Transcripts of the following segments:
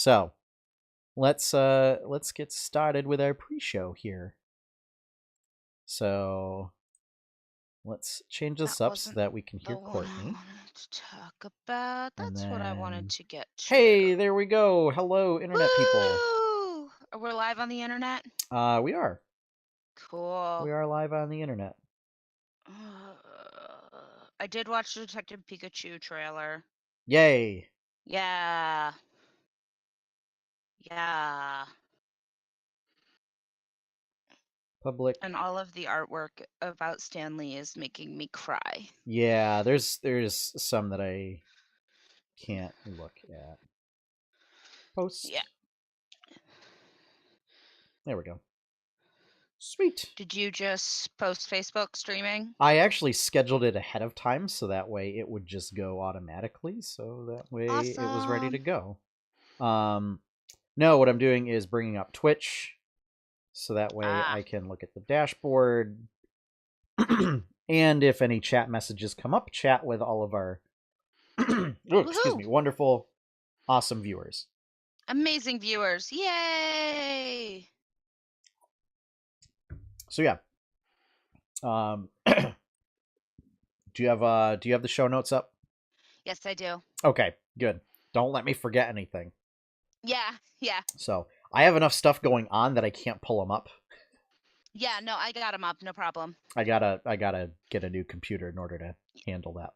So let's get started with our pre-show here. So let's change this That up so wasn't that we can the hear one I Courtney. wanted to talk about. And That's what I wanted then, to get to. hey, there we go. Hello, internet people. Woo! We're live on the internet? We are. Cool. We are live on the internet. I did watch the Detective Pikachu trailer. Yay. Yeah. Yeah. Public. And all of the artwork about Stanley is making me cry. Yeah, there's some that I can't look at. Post. Yeah. There we go. Sweet. Did you just post Facebook streaming? I actually scheduled it ahead of time so that way it would just go automatically. So that way it was ready to Awesome. go. No, what I'm doing is bringing up Twitch so that way Ah. I can look at the dashboard. And if any chat messages come up, chat with all of our Woohoo! wonderful, awesome viewers. Amazing viewers. Yay! So yeah. Do you have the show notes up? Yes, I do. Okay, good. Don't let me forget anything. Yeah. So I have enough stuff going on that I can't pull them up. Yeah, no, I got them up, no problem. I gotta get a new computer in order to handle that.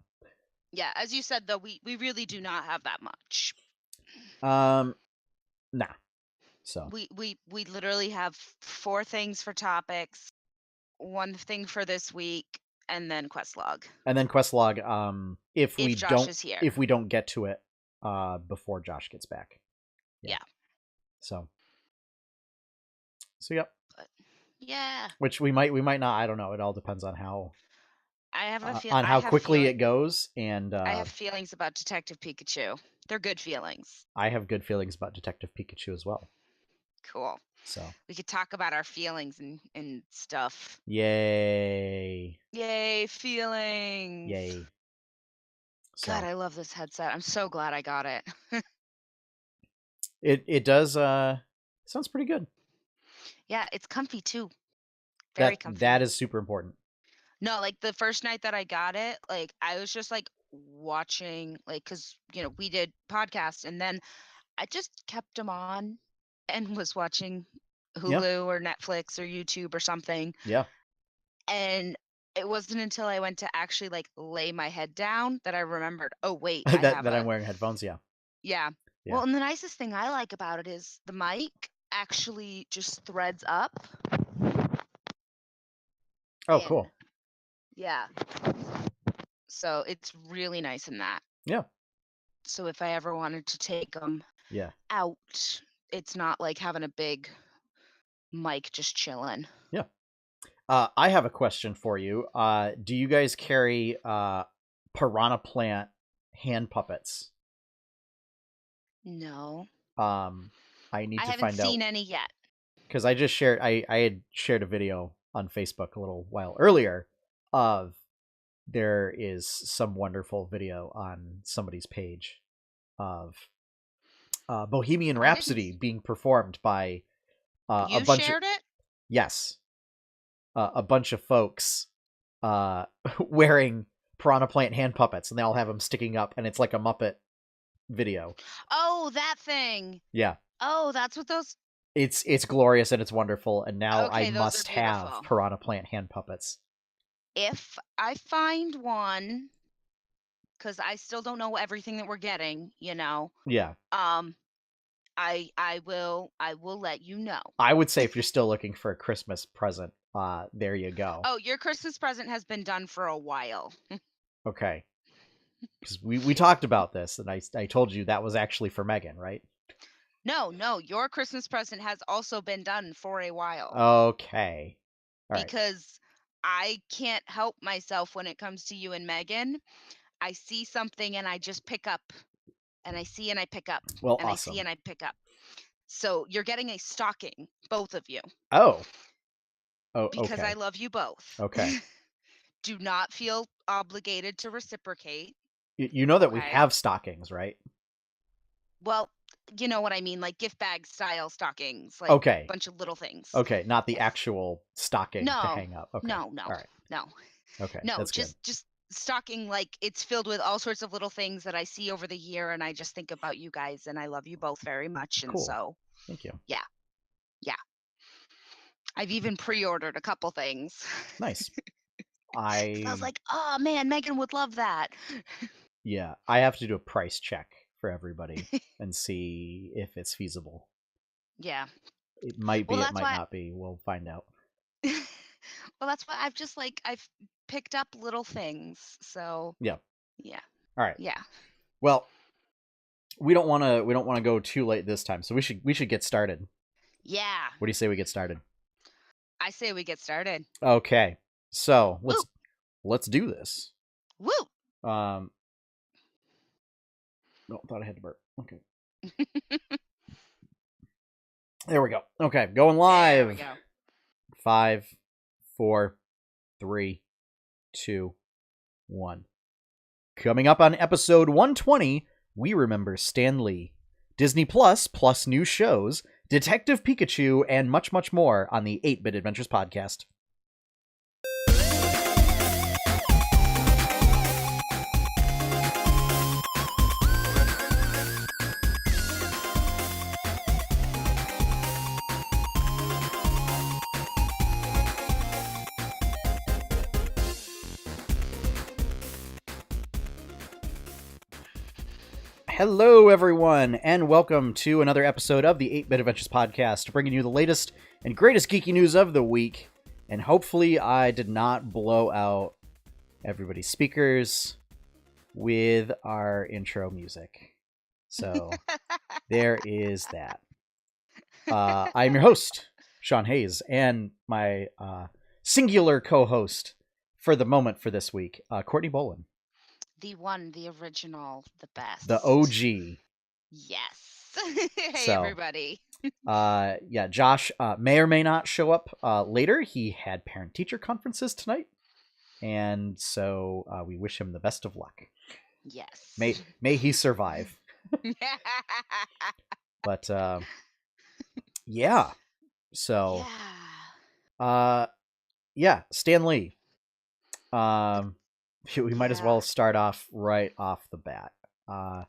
Yeah, as you said though, we really do not have that much. Nah. So We literally have 4 things for topics, 1 thing for this week, and then quest log. and then Questlog, if we Josh don't is here. get to it before Josh gets back. Yeah. So yep. But, yeah. Which we might not. I don't know. It all depends on how I have a on how quickly it feeling. goes, and I have feelings about Detective Pikachu. They're good feelings. I have good feelings about Detective Pikachu as well. Cool. So we could talk about our feelings and stuff. Yay! Yay, feelings! Yay! So, God, I love this headset. I'm so glad I got it. it does sounds pretty good. Yeah, it's comfy too. Very comfy. That is super important. No, like the first night that I got it, like I was just like watching, like, cause we did podcasts, and then I just kept them on and was watching Yeah. Hulu or Netflix or YouTube or something. Yeah. And it wasn't until I went to actually like lay my head down that I remembered, oh wait, that I'm wearing headphones. Yeah. Yeah. Yeah. Well, and the nicest thing I like about it is the mic actually just threads up. Oh, cool. Yeah. So it's really nice in that. Yeah. So if I ever wanted to take them out, it's not like having a big mic just chilling. Yeah. I have a question for you. Do you guys carry piranha plant hand puppets? No. I need to find out. I haven't seen any yet. Because I just shared, I had shared a video on Facebook a little while earlier of there is some wonderful video on somebody's page of Bohemian Rhapsody being performed by a bunch shared it? Yes. A bunch of folks wearing piranha plant hand puppets, and they all have them sticking up, and it's like a Muppet video. Oh, that thing. Yeah. Oh, that's what those... It's glorious and it's wonderful, and now okay, I must have piranha plant hand puppets. If I find one, because I still don't know everything that we're getting, Yeah. I will let you know. I would say if you're still looking for a Christmas present, there you go. Oh, your Christmas present has been done for a while. Okay. Because we talked about this, and I told you that was actually for Megan, right? No, your Christmas present has also been done for a while. Okay. All because I can't help myself when it comes to you and Megan. I see something and I just pick up, and I see and I pick up, well, and awesome. I see and I pick up. So you're getting a stocking, both of you. Oh, because okay. I love you both. Okay. Do not feel obligated to reciprocate. You know that we have stockings, right? Well, you know what I mean, like gift bag style stockings, like Okay. bunch of little things. Okay, not the Yes. actual stocking to No, hang up. Okay. no, no, All right. no, Okay, no. that's good. Just stocking, like it's filled with all sorts of little things that I see over the year, and I just think about you guys, and I love you both very much, and Cool. so Thank you. yeah, yeah. I've even pre-ordered a couple things. Nice. 'Cause I was I like, oh man, Megan would love that. Yeah, I have to do a price check for everybody and see if it's feasible. Yeah. It might Well, be, it that's might why. not be. We'll find out. Well, that's why I've just like I've picked up little things. So Yeah. yeah, All right. yeah, Well, we don't want to go too late this time. So we should get started. yeah. What do you say we get started? I say we get started. Okay. So, Woo, let's do this. woo. Um no, thought I had to burp. Okay. There we go. Okay, going There we live. go. 5, 4, 3, 2, 1. Coming up on episode 120, we remember Stan Lee, Disney Plus new shows, Detective Pikachu, and much, much more on the 8-Bit Adventures podcast. Hello, everyone, and welcome to another episode of the 8-Bit Adventures podcast, bringing you the latest and greatest geeky news of the week. And hopefully I did not blow out everybody's speakers with our intro music. So there is that. I'm your host, Sean Hayes, and my singular co-host for the moment for this week, Courtney Bolin. The one, the original, the best. The OG. Yes. Hey, So, everybody. yeah, Josh may or may not show up later. He had parent-teacher conferences tonight, and so we wish him the best of luck. Yes. May he survive. But yeah. So yeah, Stan Lee. We might as well start off right off the bat.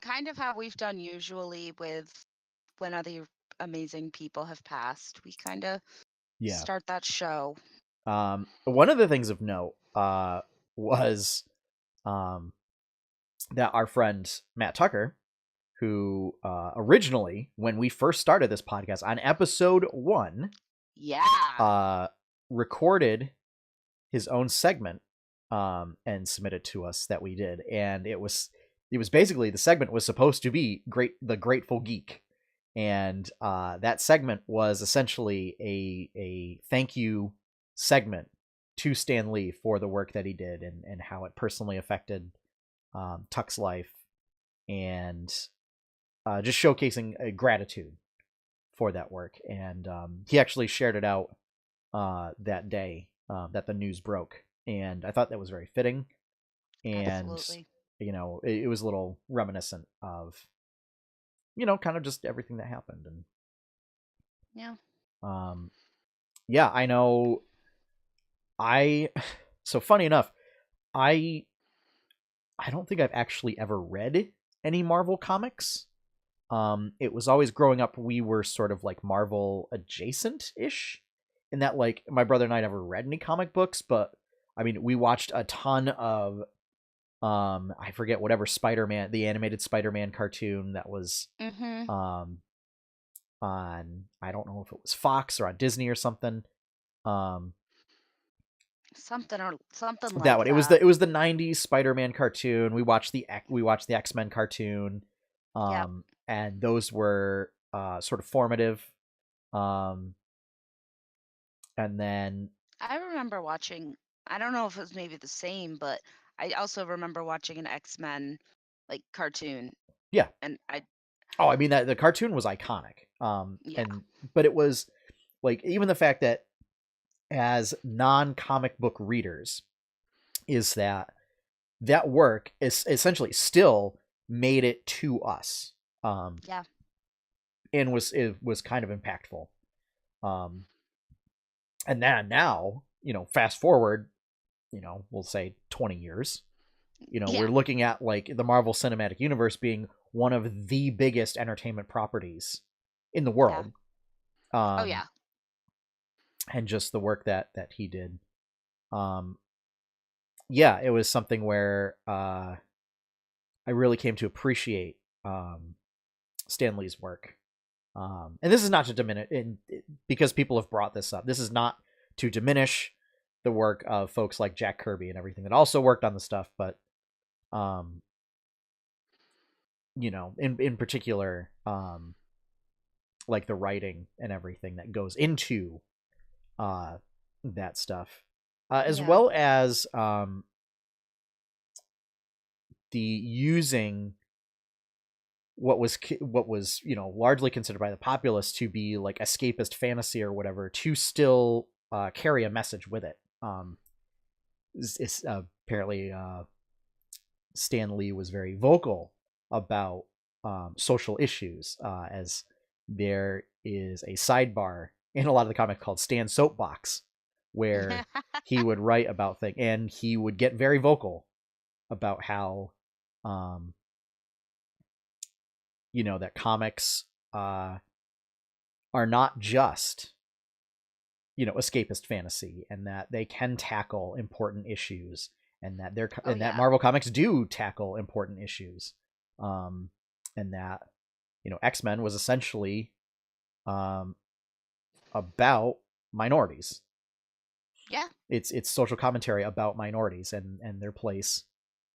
Kind of how we've done usually with when other amazing people have passed. We kind of start that show. One of the things of note was that our friend Matt Tucker, who originally, when we first started this podcast on episode 1, recorded his own segment and submitted to us that we did, and it was basically, the segment was supposed to be the Grateful Geek, and that segment was essentially a thank you segment to Stan Lee for the work that he did and how it personally affected Tuck's life, and just showcasing gratitude for that work. And he actually shared it out that day that the news broke, and I thought that was very fitting. And absolutely, you know, it was a little reminiscent of, you know, kind of just everything that happened. And yeah, I know. So funny enough, I don't think I've actually ever read any Marvel comics. It was always, growing up, we were sort of like Marvel adjacent-ish, in that, like, my brother and I never read any comic books, but I mean, we watched a ton of I forget, whatever Spider-Man, the animated Spider-Man cartoon that was on, I don't know if it was Fox or on Disney or something. something like that one. that. It was the 90s Spider-Man cartoon. We watched the X-Men cartoon. And those were sort of formative. And then I remember watching, I don't know if it was maybe the same, but I also remember watching an X-Men like cartoon. Yeah. And I mean, that the cartoon was iconic. But it was like, even the fact that as non-comic book readers, is that work is essentially still made it to us. and it was kind of impactful. Um, and then now, fast forward, we'll say 20 years, we're Yeah. looking at like the Marvel Cinematic Universe being one of the biggest entertainment properties in the Yeah. world. Oh Um, yeah. and just the work that he did. Um, yeah, it was something where I really came to appreciate Stan Lee's work. And this is not to diminish, because people have brought this up. This is not to diminish the work of folks like Jack Kirby and everything that also worked on the stuff, but um, in particular, like the writing and everything that goes into uh that stuff, as Yeah. well as the using what was largely considered by the populace to be like escapist fantasy or whatever, to still carry a message with it. Apparently Stan Lee was very vocal about social issues, as there is a sidebar in a lot of the comics called Stan's Soapbox, where he would write about things and he would get very vocal about how um, that comics are not just escapist fantasy, and that they can tackle important issues, and Oh that yeah. Marvel comics do tackle important issues, um, and that X-Men was essentially um, about minorities. Yeah. It's social commentary about minorities and their place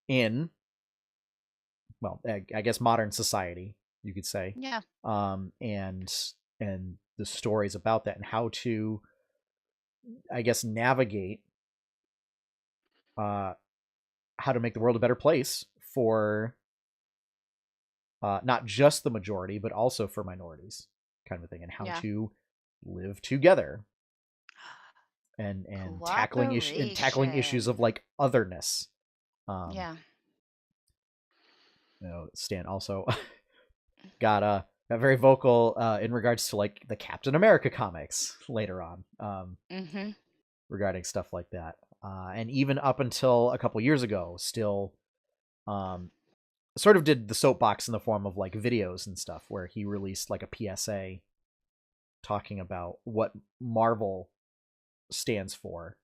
in, well, I guess modern society, you could say, Yeah. and the stories about that and how to, I guess, navigate uh, how to make the world a better place for not just the majority, but also for minorities, kind of a thing, and how Yeah. to live together, and tackling issues of Cooperation. like otherness. Um, Yeah. Stan also got very vocal in regards to like the Captain America comics later on, Mhm. regarding stuff like that, and even up until a couple years ago, still um, sort of did the soapbox in the form of like videos and stuff, where he released like a PSA talking about what Marvel stands for,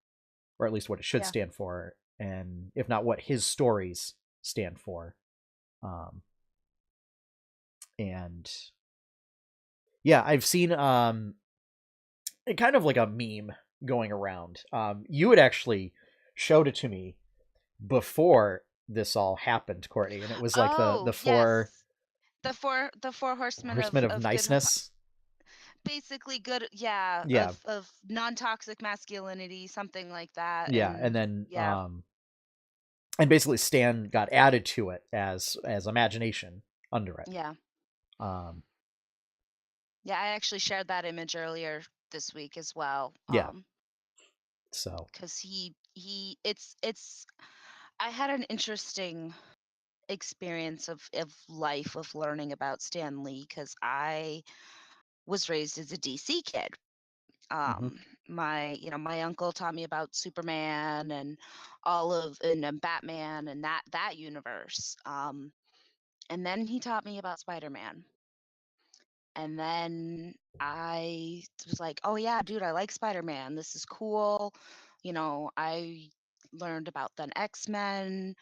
or at least what it should Yeah. stand for, and if not, what his stories stand for. Um, and yeah, I've seen kind of like a meme going around. You had actually showed it to me before this all happened, Courtney, and it was like the Oh, four yes. The four horsemen horsemen of of good niceness. basically good, yeah, Yeah, of non-toxic masculinity, something like that. yeah, and And then yeah. and basically Stan got added to it as imagination under it. Yeah. Um, Yeah, I actually shared that image earlier this week as well. yeah, so Cuz he it's I had an interesting experience of life of learning about Stan Lee cuz I was raised as a DC kid. hmm My uncle taught me about Superman and all of and Batman and that universe. And then he taught me about Spider-Man. And then I was like, "Oh yeah, dude, I like Spider-Man. This is cool." I learned about then X-Men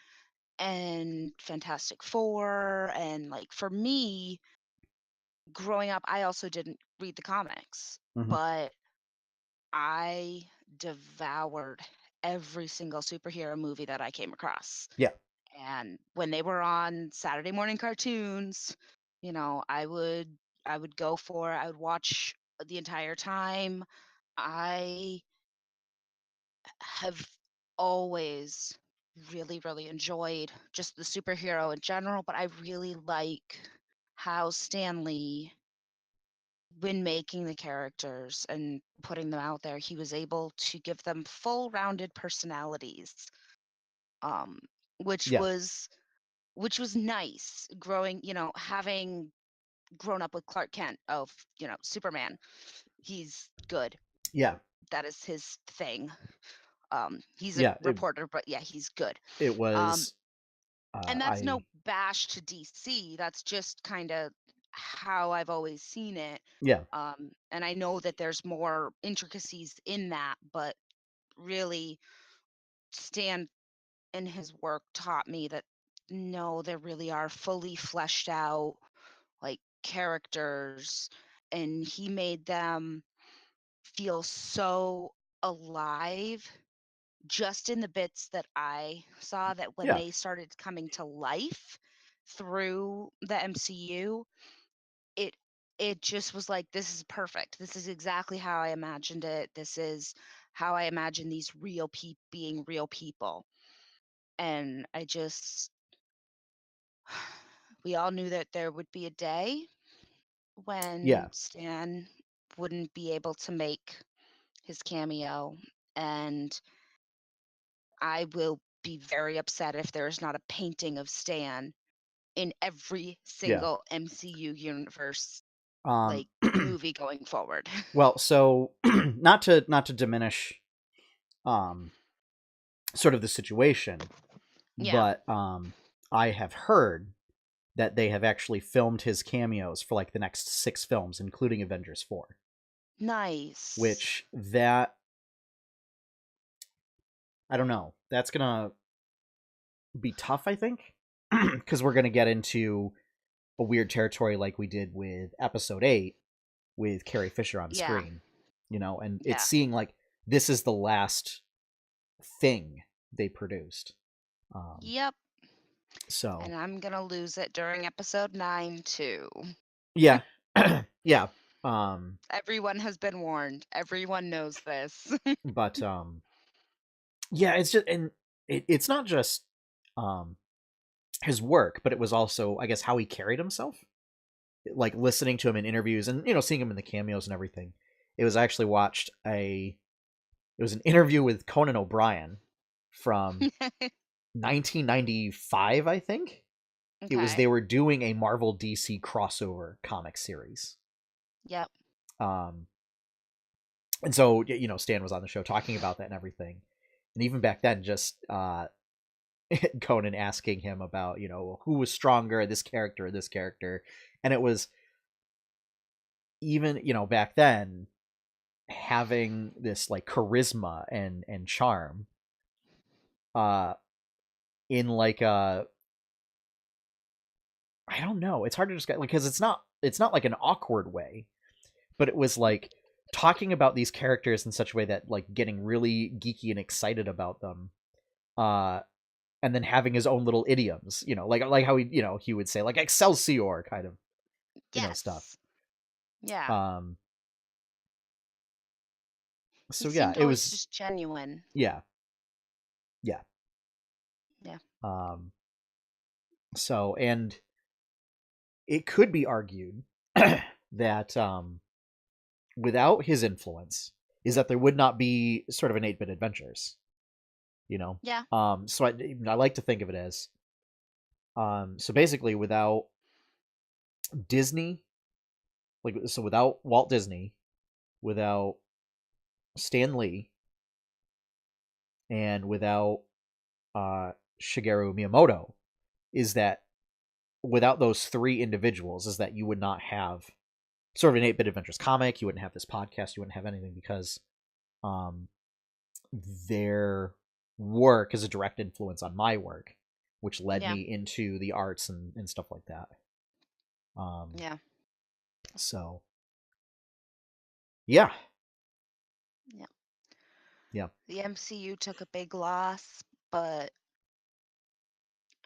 and Fantastic Four, and like for me, growing up, I also didn't read the comics, hmm but I devoured every single superhero movie that I came across. yeah, And when they were on Saturday morning cartoons, you know, I would I would go for it. I would watch the entire time. I have always really, really enjoyed just the superhero in general, but I really like how Stanley, when making the characters and putting them out there, he was able to give them full rounded personalities, um, which yeah, was which was nice growing, having grown up with Clark Kent of, Superman. He's good. Yeah, That is his thing. He's a yeah. reporter, but yeah, he's good. It Um, was. and that's no I bash to DC. That's just kind of how I've always seen it. Yeah, And I know that there's more intricacies in that, but really, Stan and his work taught me that no, there really are fully fleshed out like characters, and he made them feel so alive just in the bits that I saw, that when yeah, they started coming to life through the MCU, it it just was like, this is perfect. This is exactly how I imagined it. This is how I imagine these real people being real people. And I just we all knew that there would be a day yeah. when Stan wouldn't be able to make his cameo, and I will be very upset if there's not a painting of Stan in every Yeah. single MCU universe, Um, like, movie going forward. well, so not to diminish um sort of the situation, Yeah. but I have heard that they have actually filmed his cameos for like the next 6 films, including Avengers 4. Nice. Which that I don't know. That's gonna be tough, I think, because we're gonna get into a weird territory like we did with Episode 8 with Carrie Fisher on Yeah. screen, and it's Yeah. seeing like this is the last thing they produced. Um, Yep. so And I'm gonna lose it during episode 9 too. yeah, yeah, um, Everyone has been warned. Everyone knows this. but yeah, it's just and it's not just um his work, but it was also I guess how he carried himself. Like listening to him in interviews and seeing him in the cameos and everything. It was I actually watched it was an interview with Conan O'Brien from 1995, I think. It was Okay. they were doing a Marvel DC crossover comic series. Yep. Um, and so Stan was on the show talking about that and everything. And even back then, just Conan asking him about who was stronger, this character or this character, and it was even back then having this like charisma and charm uh in like a I don't know, it's hard to describe like because it's not like an awkward way, but it was like talking about these characters in such a way that like getting really geeky and excited about them, uh and then having his own little idioms, like how he would say like Excelsior kind of stuff. Yes. Yeah. um He so yeah, seemed it always was just genuine. yeah, yeah. Yeah. um so and it could be argued that without his influence is that there would not be sort of an 8-bit adventures, you know. Yeah. So I like to think of it as so basically without Disney, like so without Walt Disney, without Stan Lee, and without Shigeru Miyamoto, is that without those 3 individuals is that you would not have sort of an 8-bit adventures comic, you wouldn't have this podcast, you wouldn't have anything because um their work is a direct influence on my work, which led Yeah. me into the arts and stuff like that. Um, Yeah. so yeah, Yeah. yeah, The MCU took a big loss, but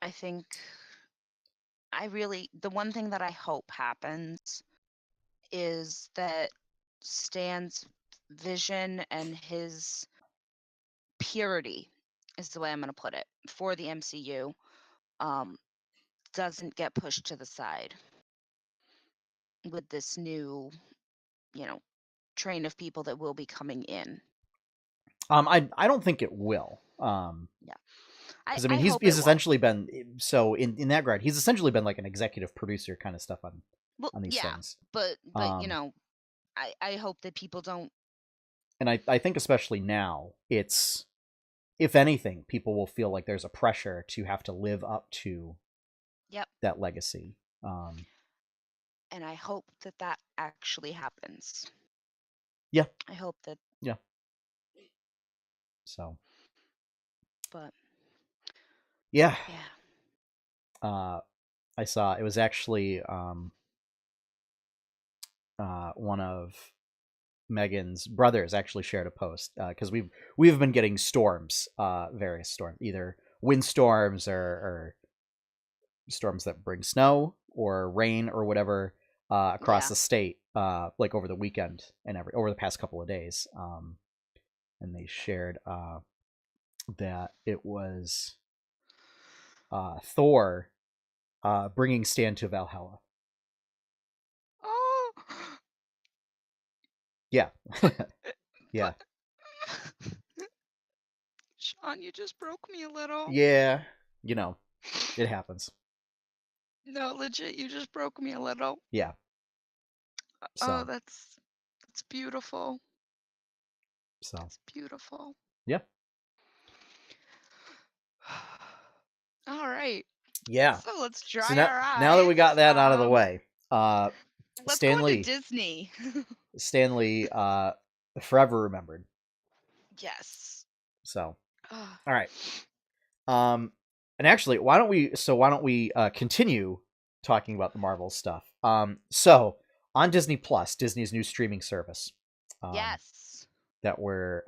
I think the one thing that I hope happens is that Stan's vision and his purity is the way I'm going to put it for the MCU, um, doesn't get pushed to the side with this new, you know, train of people that will be coming in. I don't think it will. Yeah. Because I mean I he's hope he's it won't. essentially been so in that regard he's essentially been like an executive producer kind of stuff on Well, on these yeah, things. but I hope that people don't. And I think especially now, it's, if anything, people will feel like there's a pressure to have to live up to Yep. that legacy. Um, And I hope that that actually happens. yeah, I hope that, yeah. So but yeah, yeah. I saw it was actually one of Megan's brothers actually shared a post because we've been getting storms, various storms, either windstorms or storms that bring snow or rain or whatever across Yeah. the state, like over the weekend and over the past couple of days. And they shared that it was Thor bringing Stan to Valhalla. Oh, Yeah, but yeah, but Sean, you just broke me a little. yeah. You know, it happens. No, legit, you just broke me a little. Yeah. Oh, So that's beautiful. so That's beautiful. yeah. All right. Yeah. So let's So dry now our now that we eyes. got that out of the way, Let's go into Stanley Disney. Stanley forever remembered. Yes. So Ugh. all right. And actually, why don't we continue talking about the Marvel stuff? So on Disney Plus, Disney's new streaming service, um, Yes. that we're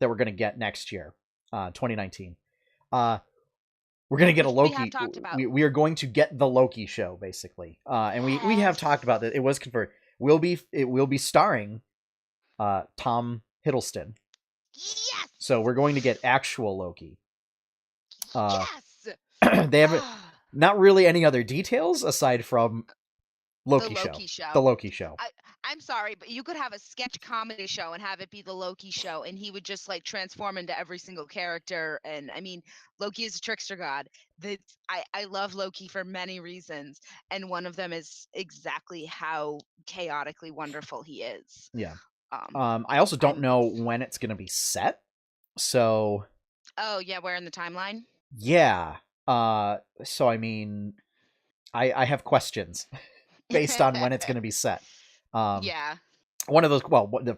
gonna get next year, 2019. Uh, we're gonna get a Which we have Loki. talked about. We are going to get the Loki show basically, and we have Yes. talked about that. It was confirmed. It will be starring Tom Hiddleston. Yes. So we're going to get actual Loki. Yes. They haven't, Ah, not really any other details aside from the Loki show. Loki The show. Loki show. I'm sorry, but you could have a sketch comedy show and have it be the Loki show, and he would just like transform into every single character. And I mean, Loki is a trickster god. That I love Loki for many reasons, and one of them is exactly how chaotically wonderful he is. Yeah. Um, I also don't I'm know when it's going to be set. So oh yeah, where in the timeline? yeah. So I mean, I have questions based on when it's going to be set. Um, Yeah, one of those. Well, the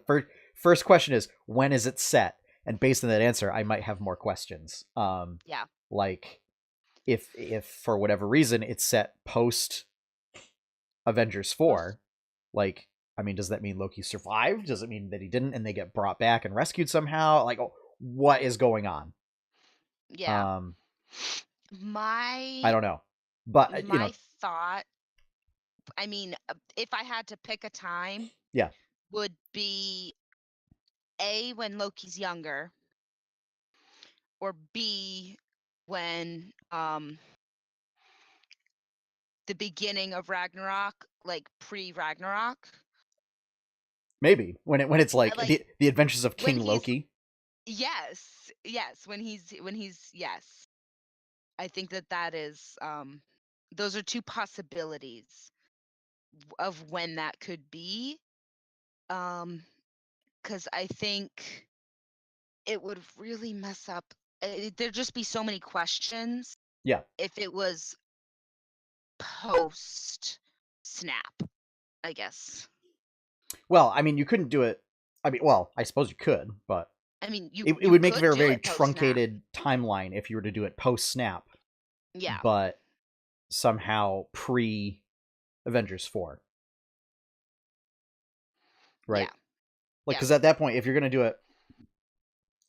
first question is, when is it set? And based on that answer, I might have more questions. yeah. Like if for whatever reason it's set post Avengers Post, 4, like, I mean, does that mean Loki survived? Does it mean that he didn't and they get brought back and rescued somehow? Like, oh, what is going on? yeah. Um, I My don't know. But my thought, I mean, if I had to pick a time, yeah, would be A, when Loki's younger, or B, when the beginning of Ragnarok, like pre-Ragnarok. maybe when it's I like like the Adventures of when King he's Loki. yes, when he's yes. I think that that is those are two possibilities of when that could be. Um cuz I think it would really mess up, there'd just be so many questions Yeah. if it was post snap, I guess. Well, I mean, you couldn't do it. I mean, well, I suppose you could, but I mean, it you would make a could very, do very it post snap. truncated timeline if you were to do it post snap, Yeah. but somehow pre Avengers 4, right? Yeah. Like, Yep. because at that point, if you're going to do it,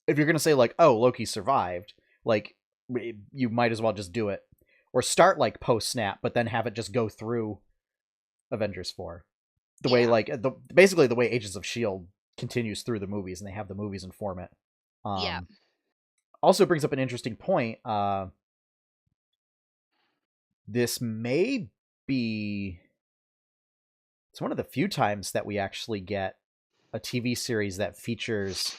if you're going to say, like, oh, Loki survived, like, you might as well just do it. Or start, like, post snap, but then have it just go through Avengers 4. The way, Yeah. like, basically the way Agents of S.H.I.E.L.D. continues through the movies, and they have the movies inform it. Yeah. Also brings up an interesting point. This may be, it's one of the few times that we actually get a TV series that features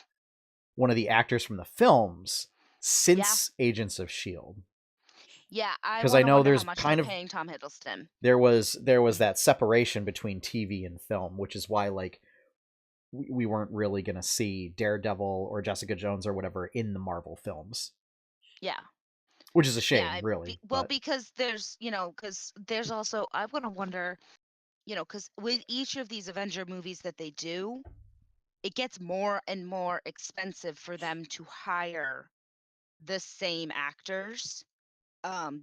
one of the actors from the films Yeah. since Agents of S.H.I.E.L.D. Yeah, I Because I want to know wonder how there's much they're kind of paying Tom Hiddleston. there was that separation between TV and film, which is why like we weren't really gonna see Daredevil or Jessica Jones or whatever in the Marvel films, Yeah. which is a Yeah, shame, really. well, But because because there's also, I want to wonder, because with each of these Avenger movies that they do, it gets more and more expensive for them to hire the same actors,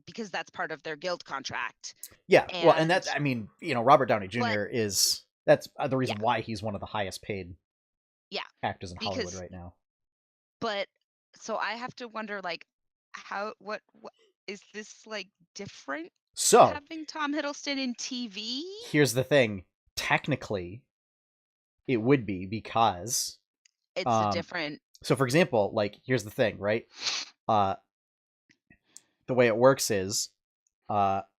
because that's part of their guild contract. yeah, well, and And that I mean, Robert Downey but Jr. is that's the yeah, reason why he's one of the highest paid yeah, actors in Hollywood because right now. but so I have to wonder, like, how what is this like different So having Tom Hiddleston in TV? here's the thing: technically, it would be because It's a um, different. so for example, like here's the thing, right? Uh, the way it works is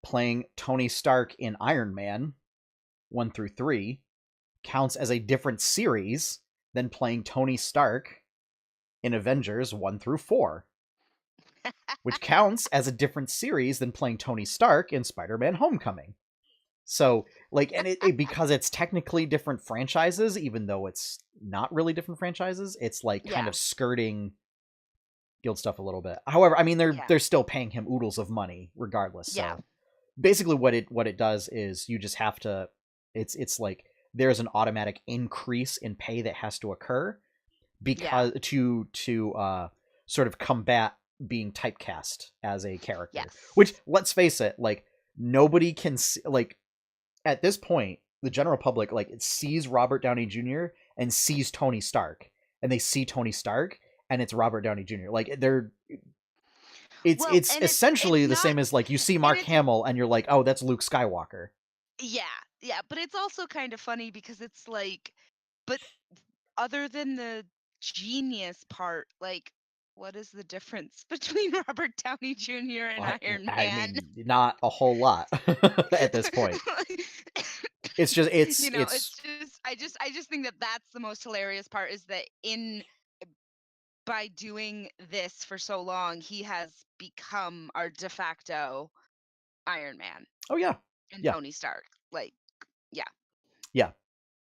playing Tony Stark in Iron Man 1 through 3 counts as a different series than playing Tony Stark in Avengers 1 through 4, which counts as a different series than playing Tony Stark in Spider-Man Homecoming. So, like, and because it's technically different franchises, even though it's not really different franchises, it's like kind Yeah, of skirting guild stuff a little bit. However, I mean yeah, they're still paying him oodles of money regardless. yeah, So basically what it does is you just have to it's like there's an automatic increase in pay that has to occur yeah, because to sort of combat being typecast as a character, which yes, let's face it, like nobody can see, like at this point the general public like it sees Robert Downey Jr. and sees Tony Stark, and they see Tony Stark and it's Robert Downey Jr. Like they're well, it's and it's essentially the not, same as like you see and Mark it's Hamill and you're like, oh, that's Luke Skywalker. yeah, yeah, but it's also kind of funny because it's like, but other than the genius part, like, what is the difference between Robert Downey Jr. and I, Iron I Man? mean, not a whole lot at this point. It's just It's just, I just think that that's the most hilarious part, is that in by doing this for so long, he has become our de facto Iron Man oh yeah, and yeah, Tony Stark. Like, yeah. yeah,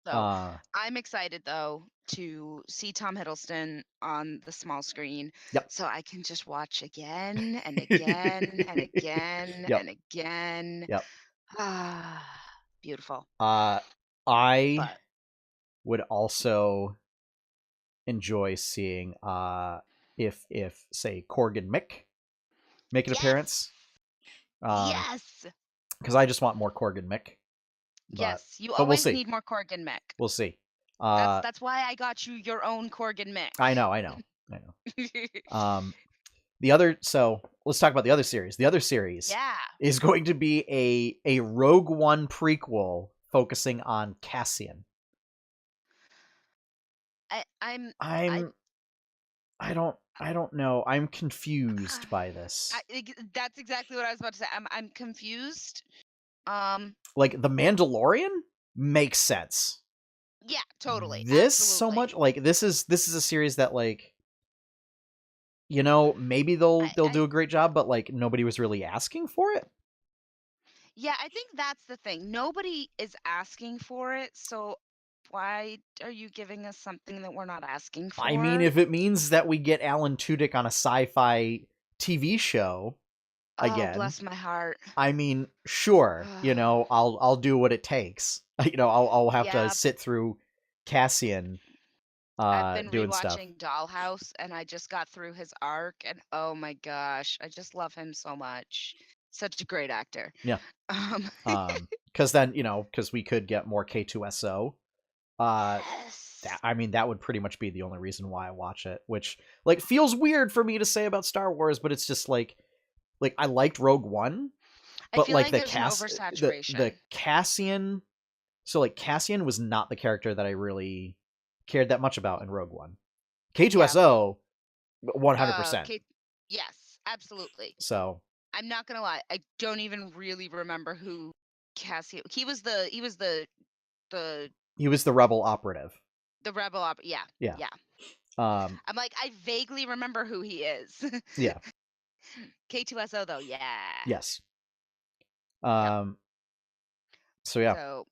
So uh, I'm excited though to see Tom Hiddleston on the small screen, yep, so I can just watch again and again and again yep, and again. yep. Ah, beautiful. Uh, I But would also enjoy seeing if say Corgan Mick make an yes, appearance, yes, because I just want more Corgan Mick, but yes. You we'll always see, need more Corgan Mick. we'll see. That's Uh, that's why I got you your own Corgan I know, I know, I know. The other, so let's talk about the other series. The other series Yeah. is going to be a Rogue One prequel focusing on Cassian. I I'm I I'm I don't know. I'm confused by this. that's exactly what I was about to say. I'm confused. Um Like the Mandalorian makes sense. yeah, totally. This so Absolutely. much like this is a series that like maybe they'll I do a great job, but like nobody was really asking for it. Yeah, I think that's the thing. Nobody is asking for it, so why are you giving us something that we're not asking I mean, for? if it means that we get Alan Tudyk on a sci-fi TV show Oh, again, bless my heart. I mean, sure, I'll do what it takes. I'll have to Yeah, sit through Cassian I've been doing stuff. rewatching Dollhouse and I just got through his arc, and oh my gosh, I just love him so much. Such a great actor. Yeah. Um Because then because we could get more K2SO. yes. I mean, that would pretty much be the only reason why I watch it, which like feels weird for me to say about Star Wars, but it's just like I liked Rogue One, I but feel like like there's an the oversaturation. Cassian, so like Cassian was not the character that I really cared that much about in Rogue One. Yeah. K2SO 100%. Kate, yes, absolutely. So I'm not gonna lie, I don't even really remember who Cassio. The he was the rebel operative. the rebel op. Yeah, Yeah. yeah. Um I'm like, I vaguely remember who he is. yeah. K2SO though, yeah. Yes. Yep. Um. So yeah, So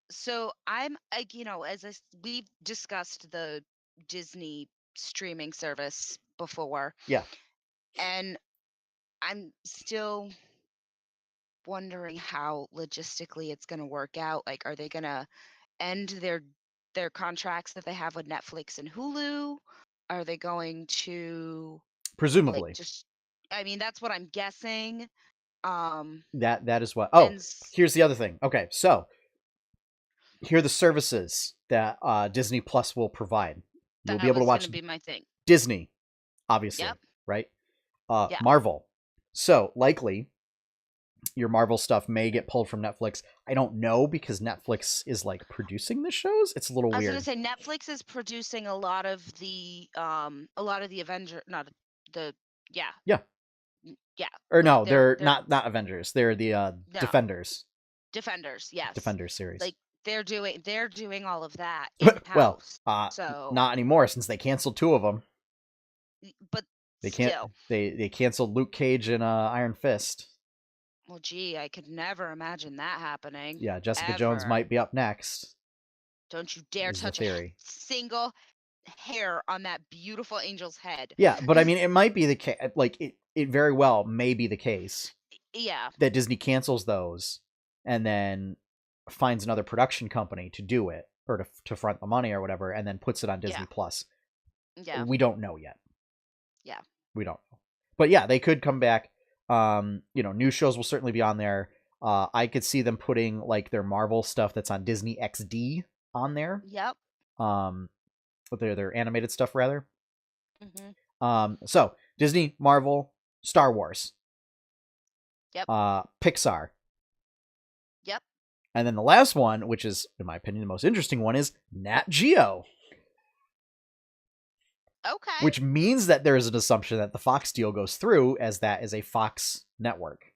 so I'm like, as we've discussed the Disney streaming service before, yeah. and I'm still wondering how logistically it's going to work out. Like, are they going to end their contracts that they have with Netflix and Hulu? Are they going to like Presumably, just I mean, that's what I'm guessing. Um that is what. and Oh, here's the other thing. Okay, so here are the services that Disney Plus will provide. You'll be that able to was going watch to be my thing. Disney, Yep. obviously, right? Yeah. Marvel. So likely your Marvel stuff may get pulled from Netflix. I don't know because Netflix is like producing the shows. It's a little I was going to weird. say Netflix is producing a lot of the Avenger not the yeah, Yeah. yeah. Or Like no, they're they're not Avengers. They're the no, Defenders. Defenders, yes. Defenders series. Like they're doing all of that in Well, house. So, not anymore since they canceled two of them. but They can't. still, They canceled Luke Cage and Iron Fist. well, gee, I could never imagine that happening Yeah, Jessica Jones ever. might be up next. Don't you dare Is the touch theory? single hair on that beautiful angel's head. Yeah, but I mean, it might be the case. Like it very well may be the case Yeah, that Disney cancels those and then finds another production company to do it or to front the money or whatever, and then puts it on yeah, Disney Plus. yeah, We don't know yet. yeah. We don't know, but yeah, they could come back. New shows will certainly be on there. I could see them putting like their Marvel stuff that's on Disney XD on there. Yep. Um, but their animated stuff rather. Hmm. So Disney, Marvel, Star Wars, Yep. Pixar, Yep. and then the last one, which is in my opinion the most interesting one, is Nat Geo, Okay. which means that there is an assumption that the Fox deal goes through, as that is a Fox network.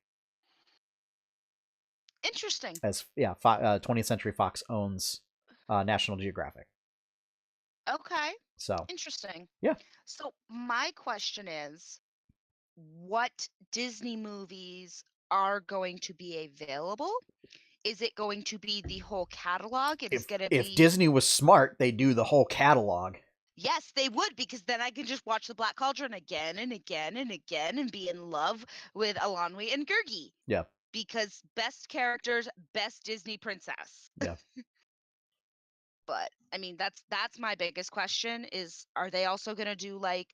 Interesting. As yeah, 20th Century Fox owns National Geographic. Okay. So Interesting. yeah, So my question is, what Disney movies are going to be available? Is it going to be the whole catalog? It is going to if be Disney was smart, they do the whole catalog. yes, they would because then I can just watch the Black Cauldron again and again and again and be in love with Alanwi and Gurgi Yeah, because best characters, best Disney princess. yeah. But I mean, that's my biggest question is are they also going to do like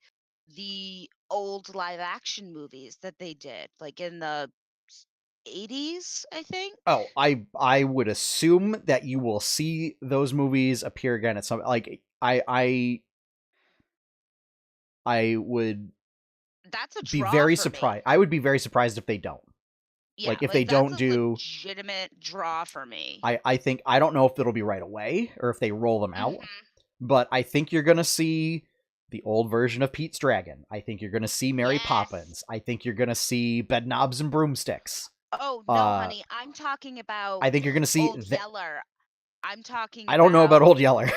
the old live action movies that they did like in the 80s, I think? Oh, I would assume that you will see those movies appear again at some like I would That's a be draw very for me. surprised. I would be very surprised if they don't. Yeah, Like if they like that's don't a do, legitimate draw for me. I think I don't know if it'll be right away or if they roll them out, Mhm. but I think you're gonna see the old version of Pete's Dragon. I think you're gonna see Mary Yes. Poppins. I think you're gonna see Bedknobs and Broomsticks. Oh, no, Uh, honey. I'm talking about I think you're gonna see Old that. Yeller. I'm talking I don't know about about Old Yeller.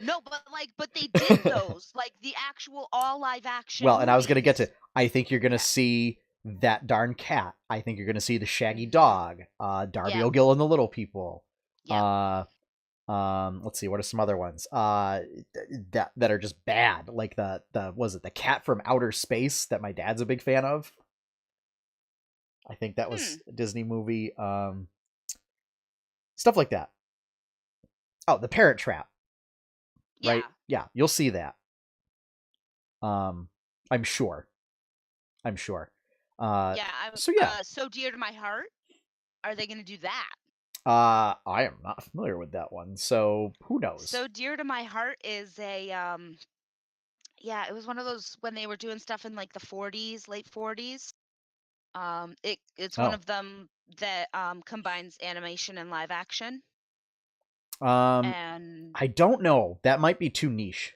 no, but they did those, like the actual all live action Well, and I was gonna get to. movies. I think you're gonna Yeah. see that darn cat. I think you're gonna see the Shaggy Mhm. Dog, Darby Yep. O'Gill and the Little People. Yep. Uh, let's see, what are some other ones? That are just bad. Like the was it the cat from outer space that my dad's a big fan of. I think that Hmm. was a Disney movie. Stuff like that. Oh, the Parent Trap, right? Yeah. Yeah, you'll see that. Um, I'm sure. I'm sure. Uh, Yeah. I'm so yeah, so dear to my heart. Are they going to do that? I am not familiar with that one, so who knows? So dear to my heart is a yeah, it was one of those when they were doing stuff in like the 40s, late 40s. It's one Oh, of them that combines animation and live action. um, And I don't know. That might be too niche.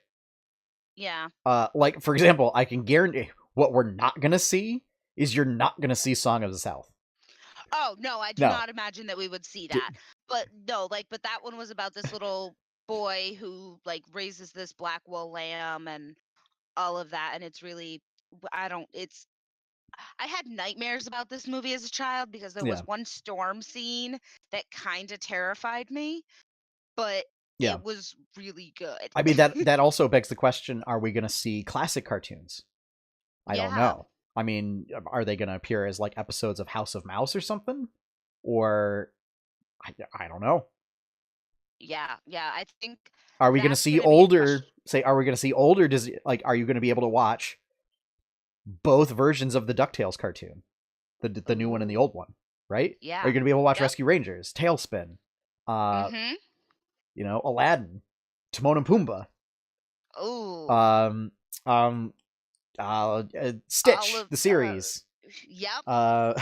yeah. Like for example, I can guarantee what we're not gonna see is you're not gonna see Song of the South. Oh, no, I do No, not imagine that we would see D- that. But no, like but that one was about this little boy who like raises this black wool lamb and all of that and it's really I don't it's I had nightmares about this movie as a child because there Yeah, was one storm scene that kind of terrified me, but yeah. it was really good. I mean that also begs the question: are we going to see classic cartoons? I don't Yeah. know. I mean, are they going to appear as like episodes of House of Mouse or something? Or I don't know. Yeah. Yeah. I think Are we going to that's see going to be a older? question. Say, are we going to see older? Like, are you going to be able to watch both versions of the Ducktales cartoon, the new one and the Ooh. old one? Right? Are you Yeah. going to be able to watch Yep. Rescue Rangers, Tailspin, uh, Mm-hmm. Aladdin, Timon and Pumbaa, Ooh. um, um, All Stitch, of the series. yep. Uh,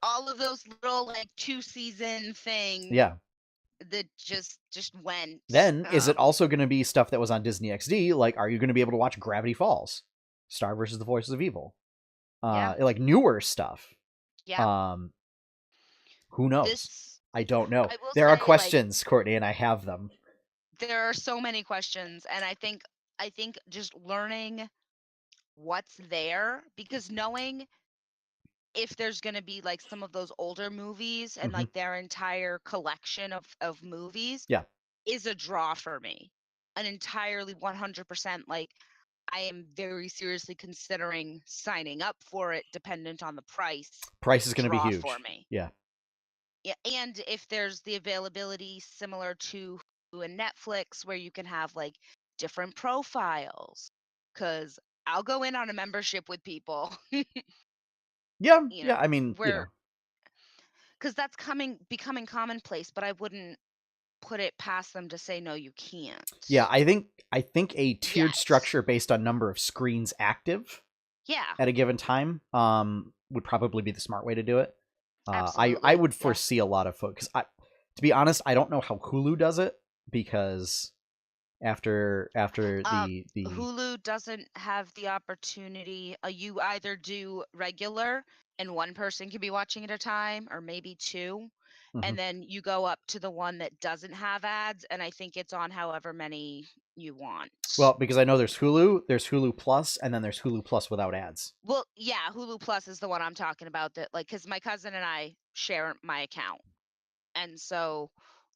All of those little like 2-season thing yeah. that just went. Then is it also going to be stuff that was on Disney XD? Like, are you going to be able to watch Gravity Falls, Star versus the Forces of Evil, Yeah. like newer stuff? Yeah. Um, who knows? This I don't know. I will There are say, like, questions, Courtney, and I have them. there are so many questions, and I think just learning what's there, because knowing if there's going to be like some of those older movies and Hmm. like their entire collection of movies Yeah, is a draw for me. An entirely 100%, like, I am very seriously considering signing up for it dependent on the price price is going to be draw for huge. me. Yeah, Yeah, and if there's the availability similar to Hulu and Netflix where you can have like different profiles, because I'll go in on a membership with people, yeah, you yeah. I know, mean, where because that's coming becoming commonplace, but I wouldn't put it past them to say no, you yeah. can't I think a tiered yet. structure based on number of screens active Yeah, at a given time would probably be the smart way to do it. I absolutely. would Yeah. foresee a lot of folks. To be honest, I don't know how Hulu does it because after Um, the Hulu doesn't have the opportunity. You either do regular and one person can be watching at a time, or maybe two, mhm. and then you go up to the one that doesn't have ads, and I think it's on however many you want. Well, because I know there's Hulu Plus, and then there's Hulu Plus without ads. Well, yeah, Hulu Plus is the one I'm talking about, that like, because my cousin and I share my account. And so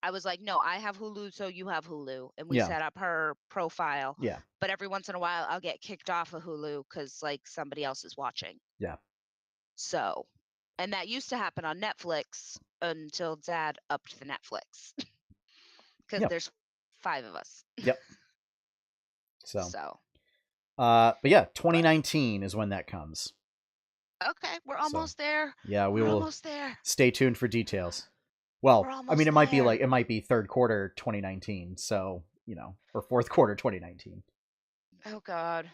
I was like, "No, I have Hulu, so you have Hulu." And we Yeah, set up her profile. yeah, But every once in a while, I'll get kicked off of Hulu because like somebody else is watching. yeah, So, and that used to happen on Netflix until Dad upped the Netflix because yeah, there's 5 of us. yep. So, So, but yeah, but 2019 is when that comes. okay, we're So, almost there. yeah, we We're will almost there. stay tuned for details. We're Well, I mean, almost there. it might be third quarter 2019, so or fourth quarter 2019. Oh God.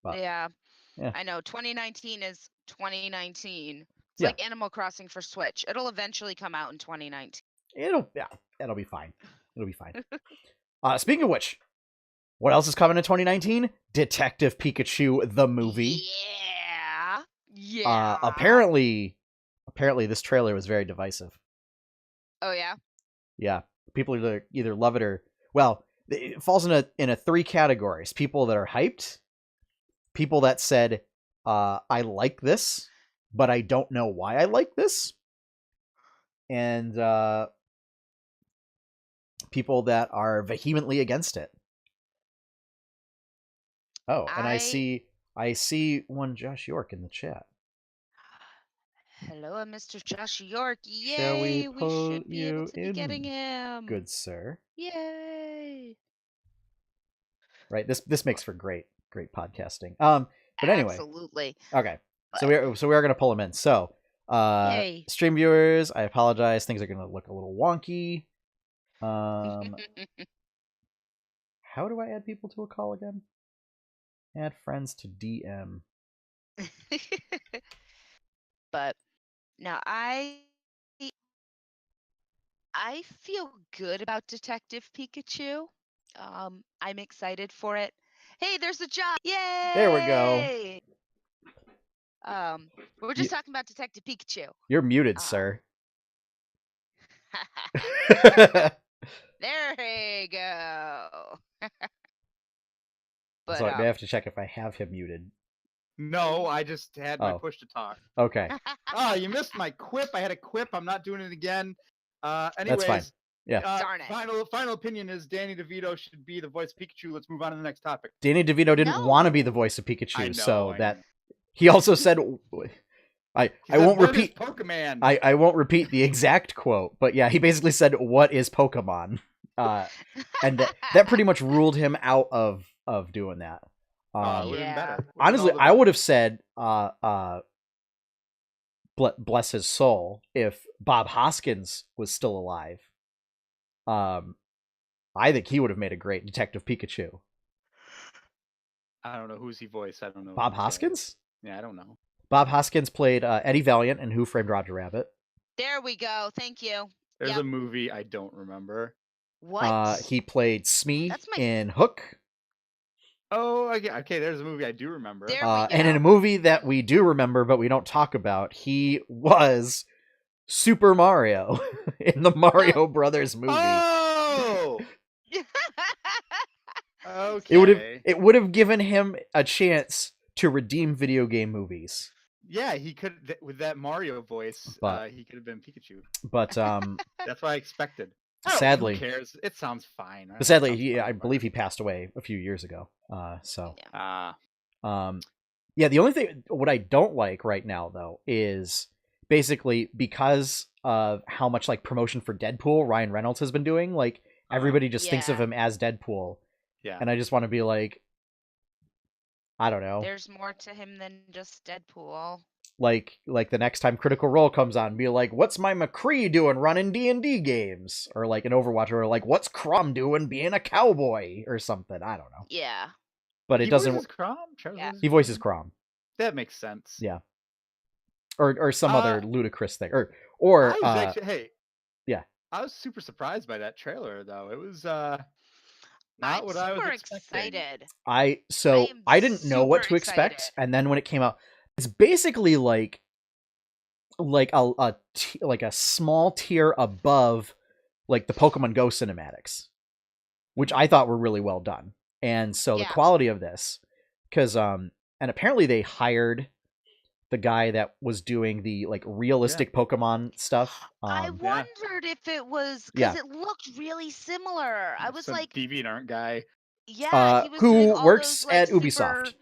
But Yeah. yeah, I know 2019 is 2019. It's yeah, like Animal Crossing for Switch. It'll eventually come out in 2019. yeah, it'll be fine. It'll be fine. Speaking of which, what else is coming in 2019? Detective Pikachu the movie. Yeah. Yeah. Apparently this trailer was very divisive. Oh yeah. Yeah, people either love it or well, it falls in a three categories: people that are hyped, people that said, "I like this, but I don't know why I like this," and people that are vehemently against it. Oh, and I I see one Josh York in the chat. Hello, Mr. Josh York. Shall we Yay! We pull should be able you to be getting in, him. good sir? Yay! Right. This makes for great podcasting. But anyway, Absolutely. okay. But So we are gonna pull him in. So, yay. stream viewers, I apologize. Things are gonna look a little wonky. Um, how do I add people to a call again? Add friends to DM. But now I feel good about Detective Pikachu. I'm excited for it. Hey, there's a job! There we go. Yay! We were You, just talking about Detective Pikachu. you're muted, Um, sir. there you go. So But I may have to check if I have him muted. No, I just had my push to talk. Okay. Oh, you missed my quip. I had a quip. I'm not doing it again. Anyways, That's fine. Yeah. Darn it. Final opinion is Danny DeVito should be the voice of Pikachu. Let's move on to the next topic. Danny DeVito didn't want to be the No. voice of Pikachu, I know, so I that know. he also said I won't "What is repeat Pokemon. I won't repeat the exact quote, but yeah, he basically said, "What is Pokemon?" And that pretty much ruled him out of doing that. It would have been Yeah. better. Would've been Honestly, all the I better. would have said, bless his soul, if Bob Hoskins was still alive. I think he would have made a great Detective Pikachu. I don't know who's he voiced. I don't know. Bob who the guy is. Hoskins? Yeah, I don't know. Bob Hoskins played Eddie Valiant in Who Framed Roger Rabbit. There we go. Thank you. There's Yep. a movie I don't remember. What? He played Smee That's my- in Hook. Oh, okay. There's a movie I do remember. There we go. And in a movie that we do remember, but we don't talk about, he was Super Mario in the Mario Brothers movie. Oh, okay. It would have given him a chance to redeem video game movies. Yeah, he could with that Mario voice. But- he could have been Pikachu. But That's what I expected. sadly, Who cares? It sounds fine. but sadly, I believe he passed away a few years ago. So yeah, the only thing what I don't like right now though is basically because of how much like promotion for Deadpool Ryan Reynolds has been doing. Like everybody just thinks of Yeah. him as Deadpool, yeah. and I just want to be like, I don't know, There's more to him than just Deadpool. like the next time Critical Role comes on, be like, what's my McCree doing running D&D games, or like an Overwatch, or like what's Crom doing being a cowboy or something. I don't know, Yeah. but it He doesn't. voices Crom? Yeah. He voices Crom. That makes sense. Yeah. Or some other ludicrous thing, or I was actually, hey. Yeah. I was super surprised by that trailer though. It was not what I was expecting. Excited. I am didn't know what to super expect, excited. and then when it came out, it's basically like a small tier above like the Pokemon Go cinematics, which I thought were really well done. And so the Yeah. quality of this, because and apparently they hired the guy that was doing the like realistic Pokemon stuff. I wondered if it was because it looked really similar. I was Some like, DeviantArt guy. yeah, he was doing who all works those, like, at super, Ubisoft.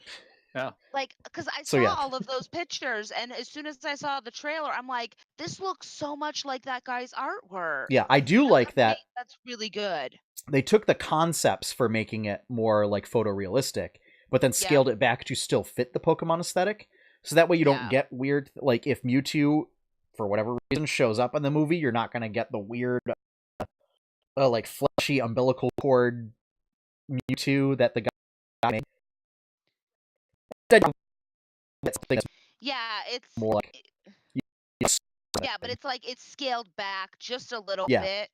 Yeah. like, because I So, saw yeah. all of those pictures, and as soon as I saw the trailer, I'm like, this looks so much like that guy's artwork. Yeah, I do like that. That's really good. They took the concepts for making it more like photorealistic, but then scaled it back to still fit the Pokemon aesthetic. So that way you don't get weird, like if Mewtwo, for whatever reason, shows up in the movie, you're not going to get the weird, like fleshy umbilical cord Mewtwo that the guy made. Yeah, it's more like... Yeah, but it's like it's scaled back just a little Yeah. bit.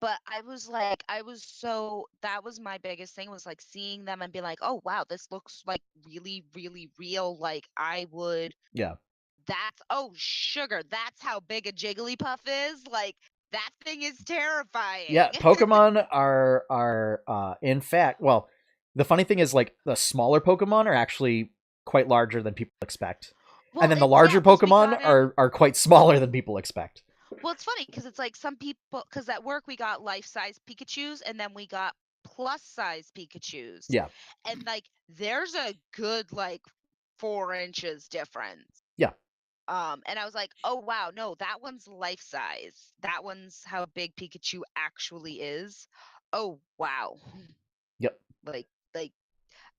But I was like, that was my biggest thing, was like seeing them and be like, oh wow, this looks like really, really real. Like I would, Yeah. Sugar, that's how big a Jigglypuff is. Like that thing is terrifying. Yeah, Pokemon are in fact, well, the funny thing is like the smaller Pokemon are actually quite larger than people expect. Well, and then the larger 'cause we Pokemon got are quite smaller than people expect. Well, it's funny because it's like some people, because at work we got life-size Pikachus and then we got plus-size Pikachus. Yeah. And like there's a good like 4 inches difference. Yeah. And I was like, oh wow, no, that one's life-size. That one's how big Pikachu actually is. Oh wow. Yep. Like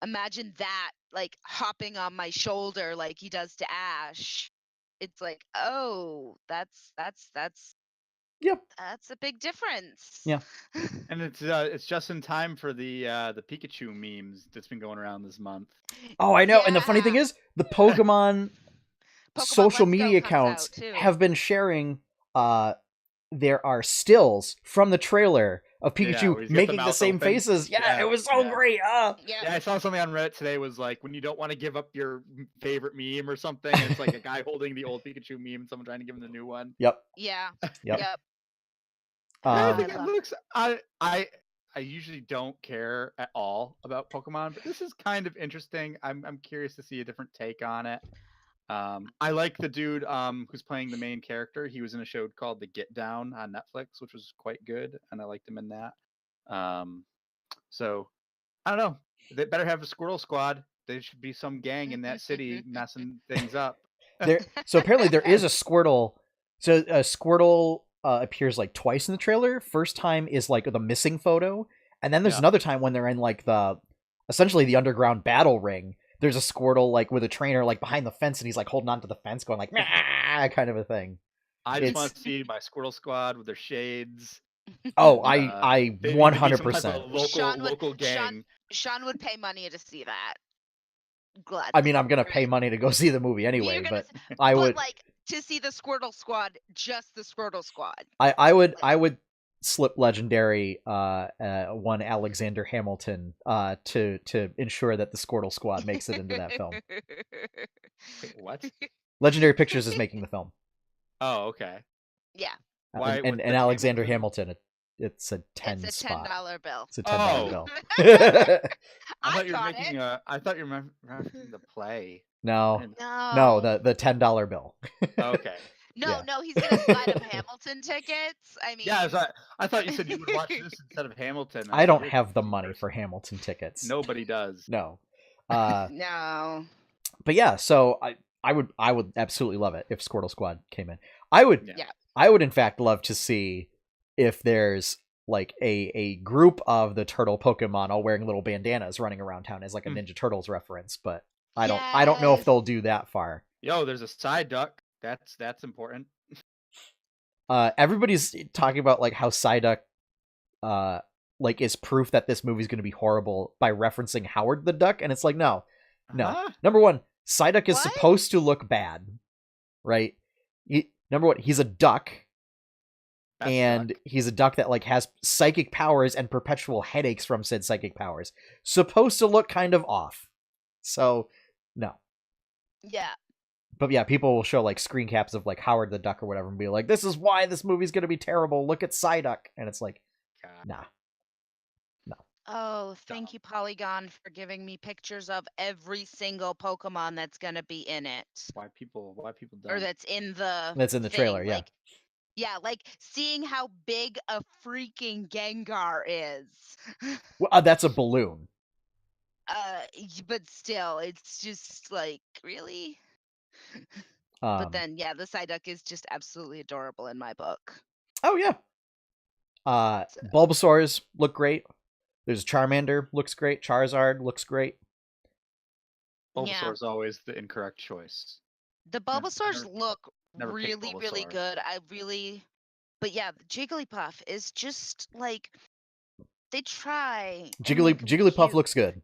imagine that like hopping on my shoulder like he does to Ash. It's like, oh, that's Yep. That's a big difference. Yeah. And it's just in time for the Pikachu memes that's been going around this month. Oh, I know. And the funny thing is, the Pokemon social Let's media Go comes accounts out, too. have been sharing there are stills from the trailer of Pikachu he's got making the the mouth same open. faces. Yeah, it was so great. Yeah, I saw something on Reddit today was like, when you don't want to give up your favorite meme or something, it's like a guy holding the old Pikachu meme and someone trying to give him the new one. Yep. Yeah. Yep. Yep. I think it looks. I I usually don't care at all about Pokemon, but this is kind of interesting. I'm curious to see a different take on it. I like the dude who's playing the main character. He was in a show called The Get Down on Netflix, which was quite good, and I liked him in that. So I don't know. They better have a Squirrel Squad. There should be some gang in that city messing things up. So apparently there is a Squirtle. So a Squirtle appears like twice in the trailer. First time is like the missing photo, and then there's another time when they're in like essentially the underground battle ring. There's a Squirtle like with a trainer like behind the fence, and he's like holding onto the fence, going like "Meh," kind of a thing. I just want to see my Squirtle Squad with their shades. Oh, I 100%. Local gang. Sean would pay money to see that. Gladly. I mean, I'm gonna pay money to go see the movie anyway, but I would like to see the Squirtle Squad, just the Squirtle Squad. I would slip legendary one Alexander Hamilton to ensure that the Squirtle Squad makes it into that film. Wait, what? Legendary Pictures is making the film. Oh, okay. Yeah. Why? And Alexander Hamilton, it's a $10 bill. It's a $10 bill. I thought you were making I thought you were referencing the play. No, the $10 bill. Okay. No, he's gonna slide him Hamilton tickets. I mean, yeah, I thought you said you would watch this instead of Hamilton. I don't have the money for Hamilton tickets. Nobody does. No. No. But yeah, so I would absolutely love it if Squirtle Squad came in. I would in fact love to see if there's like a group of the turtle Pokemon all wearing little bandanas running around town as like a Ninja Turtles reference, but I don't know if they'll do that far. Yo, there's a Psyduck. That's important. Everybody's talking about like how Psyduck like is proof that this movie's going to be horrible by referencing Howard the Duck, and it's like no. Number one, Psyduck is supposed to look bad, right? Number one, he's a duck. He's a duck that like has psychic powers and perpetual headaches from said psychic powers. Supposed to look kind of off. So, no. Yeah. But yeah, people will show like screen caps of like Howard the Duck or whatever and be like, this is why this movie's going to be terrible. Look at Psyduck. And it's like, nah. No. Oh, thank you, Polygon, for giving me pictures of every single Pokemon that's going to be in it. Why people don't? Or that's in the thing. trailer, yeah. Like, yeah, like seeing how big a freaking Gengar is. Well, that's a balloon. But still, it's just like, really? But then, yeah, the Psyduck is just absolutely adorable in my book. Oh, yeah. Bulbasaur's look great. There's Charmander, looks great. Charizard looks great. Bulbasaur's always the incorrect choice. The Bulbasaurs look really, really good. But yeah, Jigglypuff is just like, they try. Jigglypuff looks good.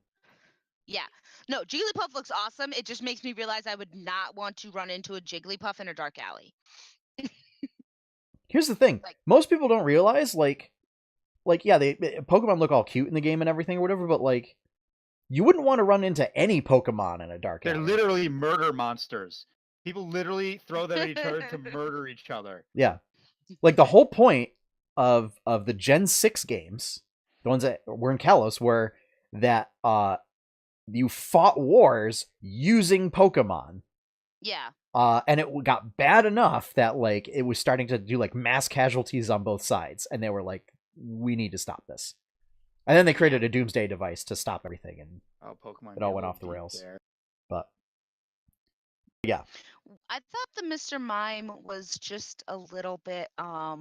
Yeah. No, Jigglypuff looks awesome. It just makes me realize I would not want to run into a Jigglypuff in a dark alley. Here's the thing. Most people don't realize, like yeah, Pokemon look all cute in the game and everything or whatever, but like, you wouldn't want to run into any Pokemon in a dark alley. They're literally murder monsters. People literally throw them at each other to murder each other. Yeah. Like, the whole point of the Gen 6 games, the ones that were in Kalos, were that you fought wars using Pokemon. Yeah. And it got bad enough that, like, it was starting to do, like, mass casualties on both sides. And they were like, we need to stop this. And then they created a doomsday device to stop everything. And Pokemon it all went off the rails. There. But, yeah. I thought the Mr. Mime was just a little bit, yeah,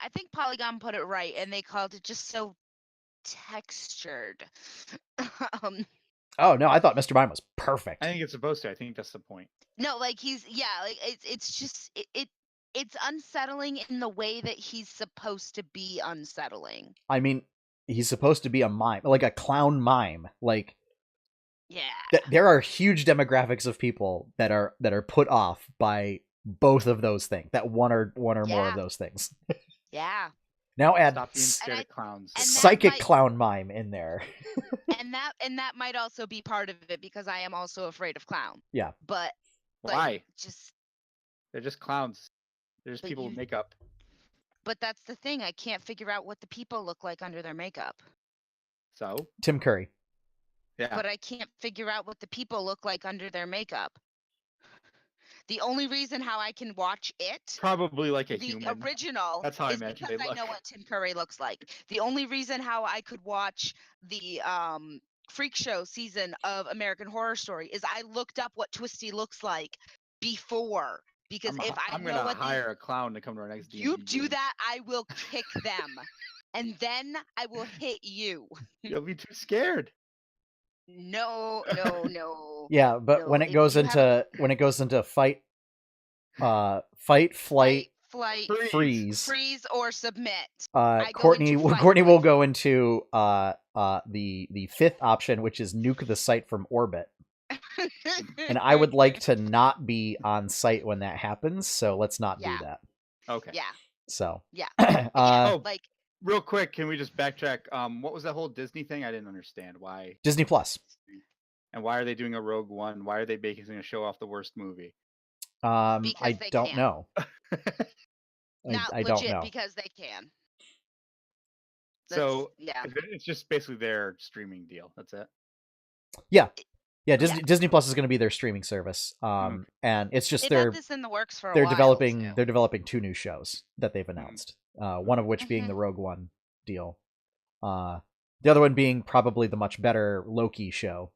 I think Polygon put it right, and they called it just so textured. Oh, no, I thought Mr. Mime was perfect. I think it's supposed to. I think that's the point. No, like, it's just, it's unsettling in the way that he's supposed to be unsettling. I mean, he's supposed to be a mime, like a clown mime. Like, yeah, there are huge demographics of people that are put off by both of those things. That one or more of those things. Yeah. Now add Stop being scared of clowns. Psychic clown mime in there. and that might also be part of it, because I am also afraid of clown. Yeah. But why? Just they're just clowns. They're just people with makeup. But that's the thing. I can't figure out what the people look like under their makeup. So Tim Curry. yeah, But I can't figure out what the people look like under their makeup. The only reason how I can watch it, probably like a the human. original, That's how I is imagine because they I look. know what Tim Curry looks like. The only reason how I could watch the Freak Show season of American Horror Story is I looked up what Twisty looks like before. Because if I I'm know gonna what hire a clown to come to our next you D&D do game. that, I will kick them. And then I will hit you. You'll be too scared. No. Yeah, but No, when it if goes you have a into fight, flight, fight, flight, Freeze. freeze, or submit, I go Courtney into fight Courtney will with go into the fifth option, which is nuke the site from orbit. And I would like to not be on site when that happens, so let's not do Yeah. that. Okay. Yeah. So Yeah. Oh, Like, real quick, can we just backtrack? What was that whole Disney thing? I didn't understand why. Disney Plus. And why are they doing a Rogue One? Why are they basically going to show off the worst movie? because I they don't can. know. Not I don't legit know. because they can. So yeah. it's just basically their streaming deal. That's it. Yeah, Disney Plus is going to be their streaming service. And it's just They've had this in the works for a they're while. developing 2 new shows that they've announced. One of which being the Rogue One deal. The other one being probably the much better Loki show.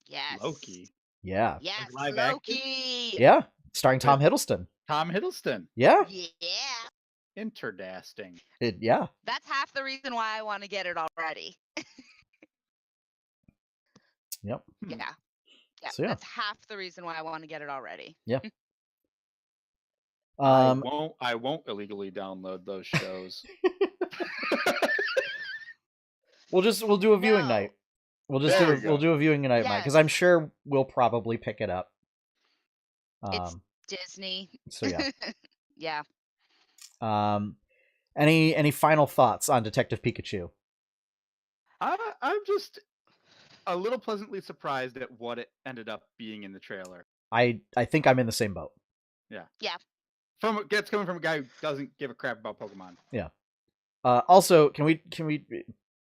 Yes. Loki. Yeah. Yes, Like live Loki. Yeah, starring Tom Hiddleston. Tom Hiddleston. Yeah. Yeah. Interdasting. Yeah. That's half the reason why I want to get it already. Yep. Yeah. Yeah. So, yeah. That's half the reason why I want to get it already. Yeah. I won't illegally download those shows. We'll do a viewing night. We'll do a viewing night, Mike, because I'm sure we'll probably pick it up. It's Disney. So yeah. Yeah. Any final thoughts on Detective Pikachu? I'm just a little pleasantly surprised at what it ended up being in the trailer. I think I'm in the same boat. Yeah. It's coming from a guy who doesn't give a crap about Pokemon. Yeah. Also, can we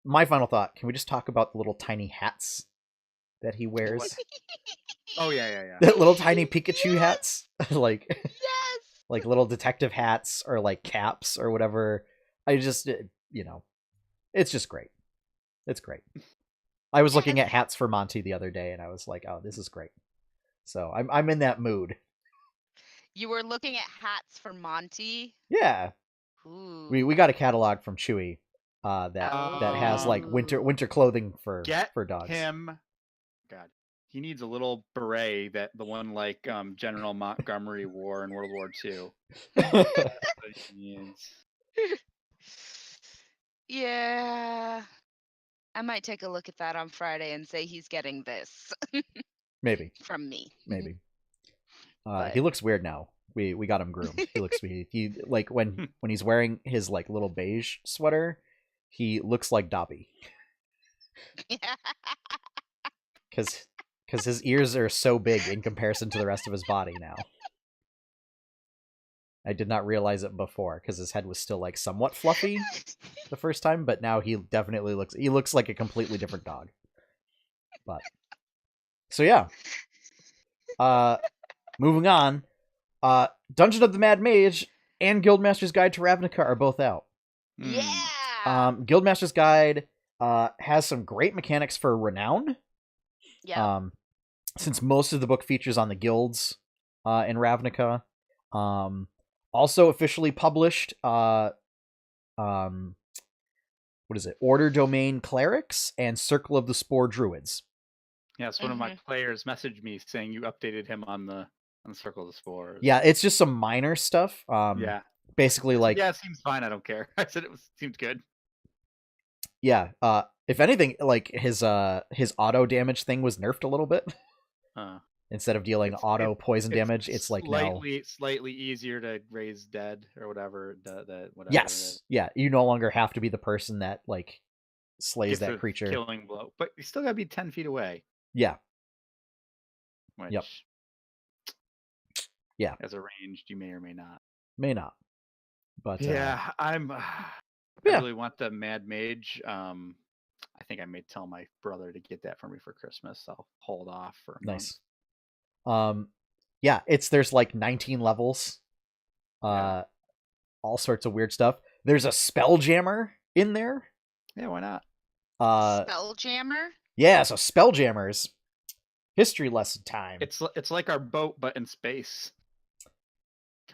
my final thought, can we just talk about the little tiny hats that he wears? Oh yeah. The little tiny Pikachu hats? Like Yes. like little detective hats or like caps or whatever. I just it's just great. It's great. I was looking at hats for Monty the other day and I was like, "Oh, this is great." So, I'm in that mood. You were looking at hats for Monty? Yeah. Ooh. We got a catalog from Chewy that has like winter clothing for dogs. Him. God. He needs a little beret that the one like General Montgomery wore in World War II. Yeah. I might take a look at that on Friday and say he's getting this. Maybe. From me. Maybe. He looks weird now. We got him groomed. He looks he like when he's wearing his like little beige sweater, he looks like Dobby. Cuz his ears are so big in comparison to the rest of his body now. I did not realize it before because his head was still like somewhat fluffy the first time, but now he definitely looks like a completely different dog. But so yeah. Moving on. Dungeon of the Mad Mage and Guildmaster's Guide to Ravnica are both out. Yeah. Guildmaster's Guide has some great mechanics for Renown. Yeah. Since most of the book features on the guilds in Ravnica. Also officially published what is it? Order Domain Clerics and Circle of the Spore Druids. Yes, one of my players messaged me saying you updated him on the Circle of the Spores. Yeah, it's just some minor stuff. Yeah. Basically like yeah, it seems fine, I don't care. I said seemed good. Yeah, if anything, like his auto damage thing was nerfed a little bit. Instead of dealing auto poison damage, it's like slightly easier to raise dead or whatever. Whatever. Yes, yeah, you no longer have to be the person that like slays that creature. Killing blow, but you still gotta be 10 feet away. Yeah. Which, yeah. As arranged, you may or may not. May not. But yeah, I yeah. really want the Mad Mage. I think I may tell my brother to get that for me for Christmas. I'll hold off for a month. Nice. Yeah, there's like 19 levels. Yeah. All sorts of weird stuff. There's a Spelljammer in there. Yeah, why not? Spelljammer? Yeah, so Spelljammers. History lesson time. It's like our boat, but in space.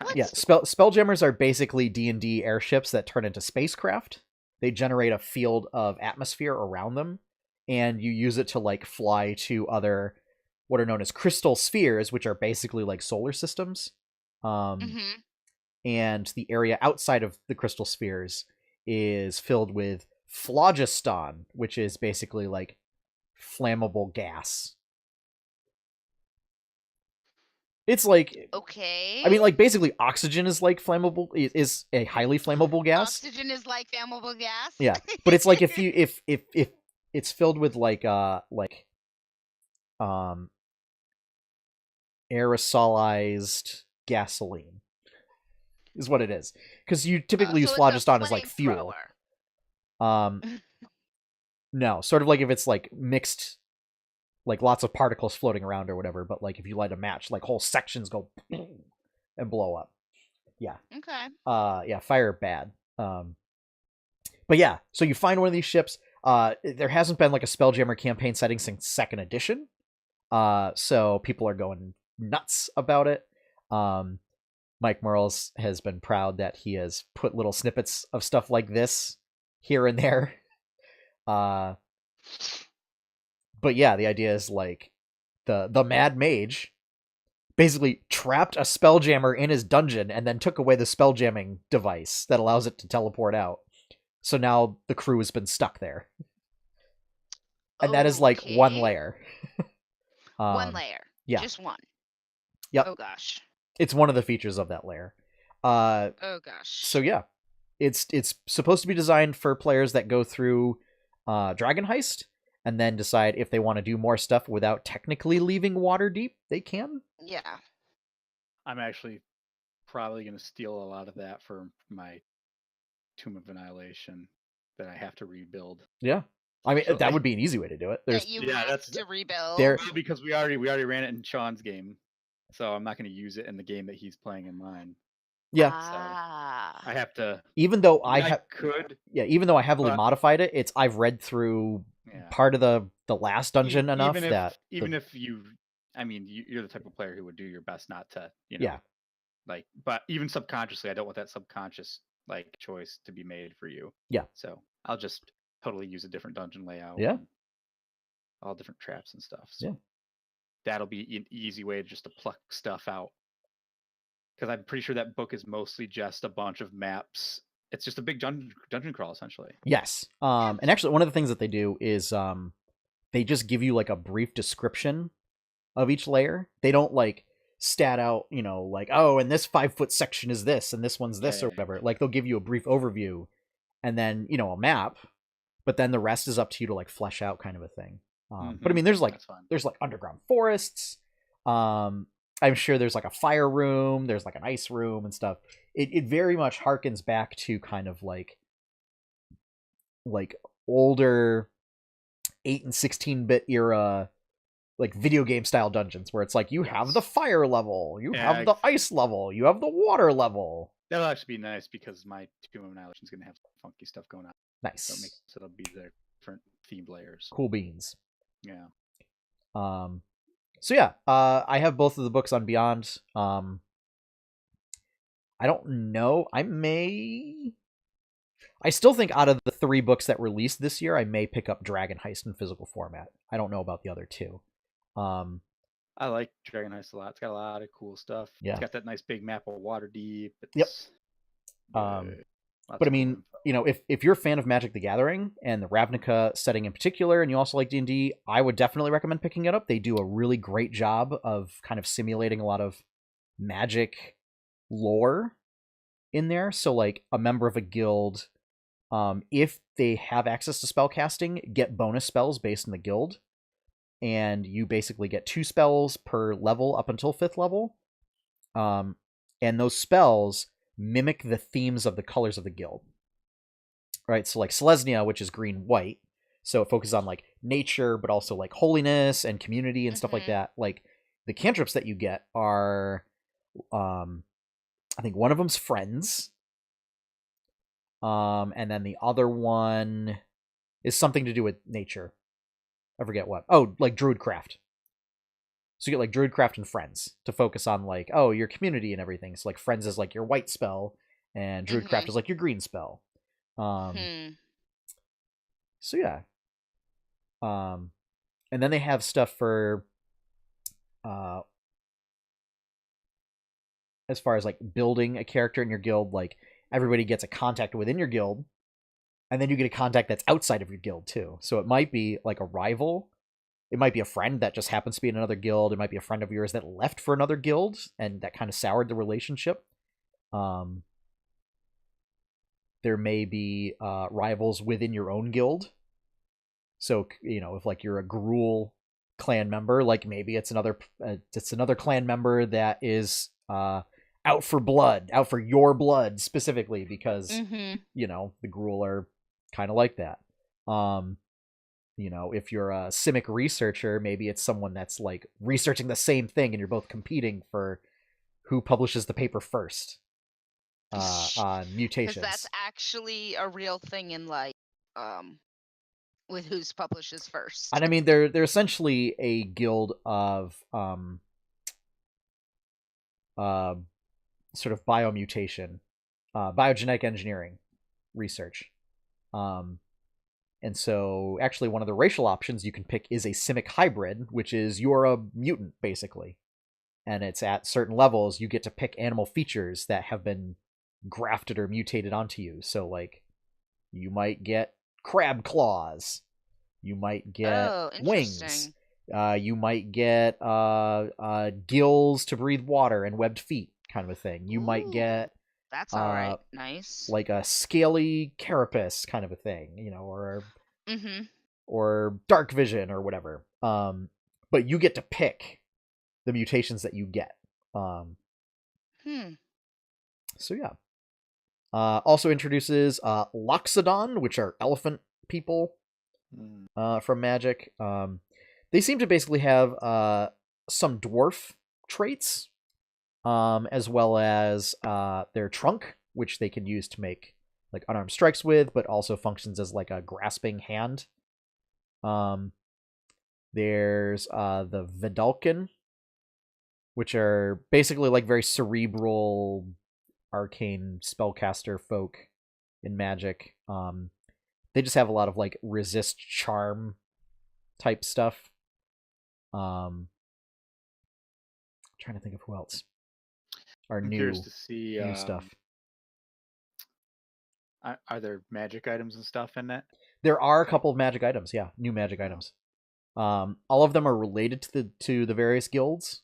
What? Yeah, Spelljammers are basically D&D airships that turn into spacecraft. They generate a field of atmosphere around them, and you use it to like fly to other what are known as crystal spheres, which are basically like solar systems. Mm-hmm. And the area outside of the crystal spheres is filled with phlogiston, which is basically like flammable gas. It's like, Okay. I mean, like basically oxygen is like flammable, is a highly flammable gas. Oxygen is like flammable gas. Yeah, but it's like if it's filled with like aerosolized gasoline is what it is, because you typically use so phlogiston as like fuel. Flamethrower. No, sort of like if it's like mixed, like lots of particles floating around or whatever, but like if you light a match, like whole sections go and blow up. Yeah. Okay. Yeah, fire bad. But yeah, so you find one of these ships. There hasn't been like a Spelljammer campaign setting since 2nd edition. So people are going nuts about it. Mike Merles has been proud that he has put little snippets of stuff like this here and there. But yeah, the idea is like the Mad Mage basically trapped a Spelljammer in his dungeon and then took away the spelljamming device that allows it to teleport out. So now the crew has been stuck there. And that is like one layer. One layer. Yeah. Just one. Yep. Oh gosh. It's one of the features of that layer. Oh gosh. So yeah. It's supposed to be designed for players that go through Dragon Heist and then decide if they want to do more stuff without technically leaving Waterdeep, they can. Yeah. I'm actually probably going to steal a lot of that for my Tomb of Annihilation that I have to rebuild. Yeah. I mean, that would be an easy way to do it. That you have to rebuild. Because we already ran it in Sean's game, so I'm not going to use it in the game that he's playing in mine. Yeah. So I have to. Even though even though I heavily modified it, I've read through part of the last dungeon enough that if you, I mean, you're the type of player who would do your best not to, yeah. Like, but even subconsciously, I don't want that subconscious like choice to be made for you. Yeah. So I'll just totally use a different dungeon layout. Yeah. All different traps and stuff. So yeah. That'll be an easy way just to pluck stuff out. Because I'm pretty sure that book is mostly just a bunch of maps. It's just a big dungeon crawl, essentially. Yes. And actually, one of the things that they do is they just give you like a brief description of each layer. They don't like stat out, like, oh, and this 5-foot section is this, and this one's this, or whatever. Like, they'll give you a brief overview, and then a map. But then the rest is up to you to like flesh out, kind of a thing. But I mean, there's like underground forests. I'm sure there's like a fire room, there's like an ice room and stuff. It very much harkens back to kind of like older 8 and 16-bit era like video game style dungeons where it's like you have the fire level, you have the ice level, you have the water level. That'll actually be nice because my Tomb of Annihilation is going to have some funky stuff going on. Nice. So it'll be their different themed layers. Cool beans. Yeah. So yeah, I have both of the books on Beyond. I don't know. I still think out of the 3 books that released this year, I may pick up Dragon Heist in physical format. I don't know about the other 2. I like Dragon Heist a lot. It's got a lot of cool stuff. Yeah. It's got that nice big map of Waterdeep. Yep. But I mean, if you're a fan of Magic the Gathering and the Ravnica setting in particular, and you also like D&D, I would definitely recommend picking it up. They do a really great job of kind of simulating a lot of Magic lore in there. So like a member of a guild, if they have access to spellcasting, get bonus spells based in the guild. And you basically get 2 spells per level up until 5th level. And those spells mimic the themes of the colors of the guild. Right? So like Selesnya, which is green-white, so it focuses on like nature, but also like holiness and community and stuff like that. Like the cantrips that you get are, I think one of them's friends, and then the other one is something to do with nature. I forget what. Oh, like druidcraft. So you get like druidcraft and friends to focus on like, oh, your community and everything. So like friends is like your white spell, and druidcraft is like your green spell. So yeah. And then they have stuff for as far as like building a character in your guild, like everybody gets a contact within your guild, and then you get a contact that's outside of your guild too. So it might be like a rival, it might be a friend that just happens to be in another guild, it might be a friend of yours that left for another guild and that kind of soured the relationship. There may be rivals within your own guild. So, you know, if like you're a Gruul clan member, like maybe it's another clan member that is out for blood, out for your blood specifically, because you know the Gruul are kind of like that. You know, if you're a Simic researcher, maybe it's someone that's like researching the same thing, and you're both competing for who publishes the paper first on mutations. Because that's actually a real thing in like with who's publishes first. And I mean, they're essentially a guild of sort of biomutation, biogenetic engineering research. And so actually one of the racial options you can pick is a Simic hybrid, which is you're a mutant basically. And it's at certain levels you get to pick animal features that have been grafted or mutated onto you. So like you might get crab claws, you might get wings, you might get gills to breathe water and webbed feet, kind of a thing. You might get that's all right, nice, like a scaly carapace kind of a thing, you know, or dark vision or whatever. But you get to pick the mutations that you get. So yeah. Also introduces Loxodon, which are elephant people from Magic. They seem to basically have some dwarf traits, as well as their trunk, which they can use to make like unarmed strikes with, but also functions as like a grasping hand. There's the Vidalkin, which are basically like very cerebral arcane spellcaster folk in Magic. They just have a lot of like resist charm type stuff. Trying to think of who else are new to see new stuff. Are there magic items and stuff in that? There are a couple of magic items, yeah, new magic items. All of them are related to the various guilds.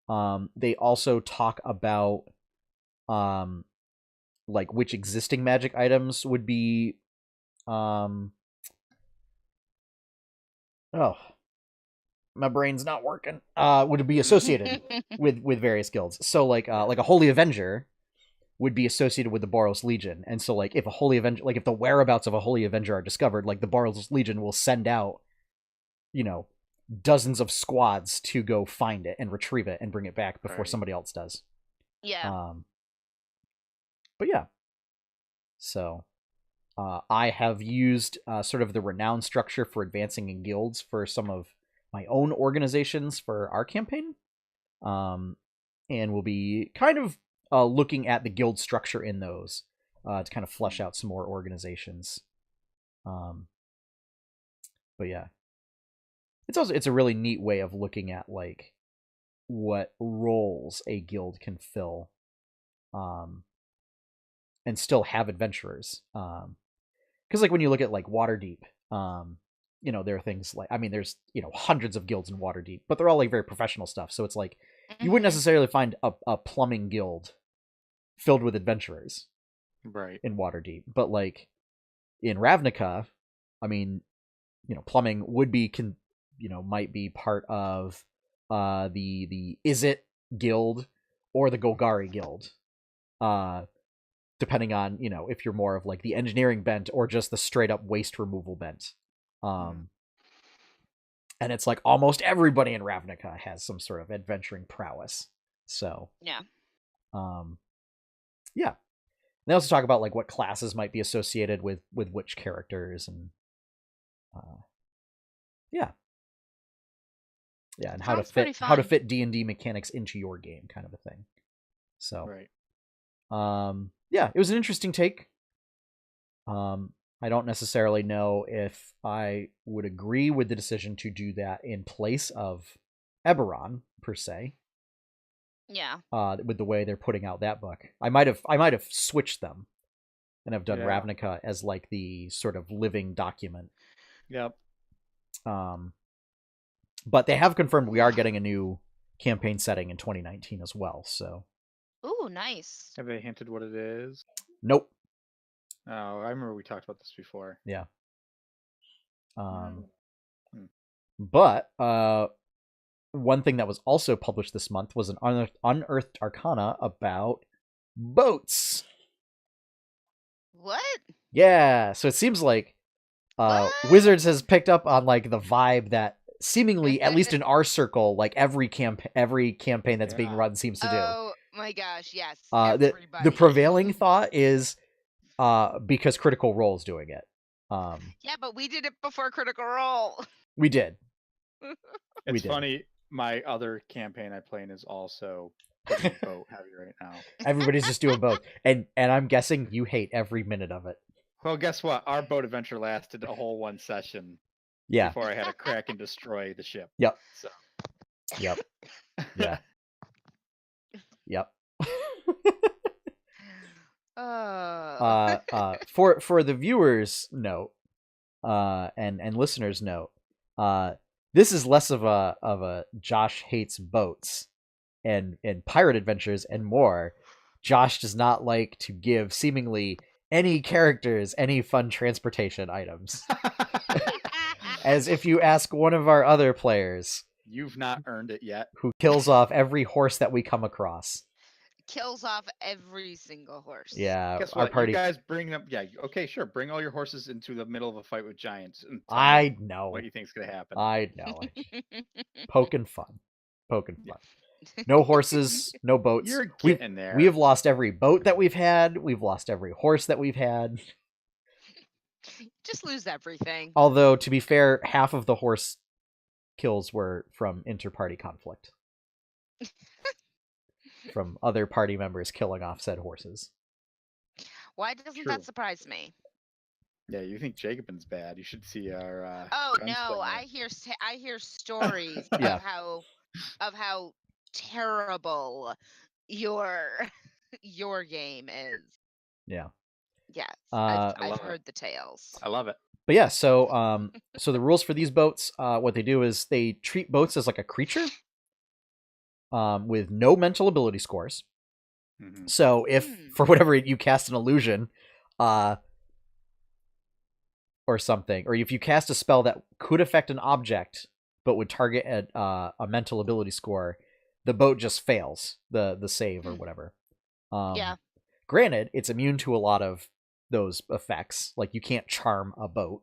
They also talk about like which existing magic items would be my brain's not working. Would be associated with various guilds. So like a Holy Avenger would be associated with the Boros Legion, and so like if a Holy Avenger, like if the whereabouts of a Holy Avenger are discovered, like the Boros Legion will send out, you know, dozens of squads to go find it and retrieve it and bring it back before somebody else does. Yeah. But yeah. So I have used sort of the renown structure for advancing in guilds for some of my own organizations for our campaign. And we'll be kind of looking at the guild structure in those to kind of flesh out some more organizations. But yeah. It's a really neat way of looking at like what roles a guild can fill. And still have adventurers. Because like when you look at like Waterdeep, you know, there are things like, I mean, there's, you know, hundreds of guilds in Waterdeep, but they're all like very professional stuff. So it's like you wouldn't necessarily find a plumbing guild filled with adventurers, right, in Waterdeep. But like in Ravnica, I mean, you know, plumbing would be might be part of the Izzet guild or the Golgari guild. depending on, you know, if you're more of like the engineering bent or just the straight up waste removal bent. And it's like almost everybody in Ravnica has some sort of adventuring prowess. So Yeah. Yeah. They also talk about like what classes might be associated with which characters, and yeah, and Sounds how to fun. fit D&D mechanics into your game, kind of a thing. So right. Yeah, it was an interesting take. I don't necessarily know if I would agree with the decision to do that in place of Eberron per se. Yeah. With the way they're putting out that book, I might have switched them, and have done Yeah. Ravnica as like the sort of living document. Yep. But they have confirmed we are getting a new campaign setting in 2019 as well. So. Ooh, nice. Have they hinted what it is? Nope. Oh, I remember we talked about this before. Yeah. But one thing that was also published this month was an unearthed arcana about boats. What? Yeah, so it seems like Wizards has picked up on like the vibe that seemingly, at least in our circle, like every campaign that's being run seems to do. Oh my gosh, yes. The prevailing thought is because Critical Role is doing it. Yeah, but we did it before Critical Role. We did. It's funny. My other campaign I play in is also boat heavy right now. Everybody's just doing both, and I'm guessing you hate every minute of it. Well, guess what? Our boat adventure lasted a whole one session. Yeah. Before I had to crack and destroy the ship. Yep. So. Yep. Yeah. Yep. For the viewers' note, and listeners' note, this is less of a Josh hates boats and pirate adventures and more. Josh does not like to give seemingly any characters any fun transportation items. As if you ask one of our other players, you've not earned it yet, who kills off every horse that we come across. Kills off every single horse. Yeah. Guess what? Our party... You guys bring them. Yeah. Okay. Sure. Bring all your horses into the middle of a fight with giants. And I know what you think's gonna happen. I know. Poking fun. No horses, no boats. You're getting there. We have lost every boat that we've had. We've lost every horse that we've had. Just lose everything. Although, to be fair, half of the horse kills were from inter-party conflict. From other party members killing off said horses. Why doesn't that surprise me? Yeah, you think Jacobin's bad. You should see our Oh no, I hear stories of how terrible your game is. Yeah. Yes. I've heard the tales. I love it. But yeah, so the rules for these boats, what they do is they treat boats as like a creature with no mental ability scores. Mm-hmm. So if for whatever you cast an illusion or something, or if you cast a spell that could affect an object but would target a mental ability score, the boat just fails the save or whatever. Yeah. Granted, it's immune to a lot of those effects. Like you can't charm a boat,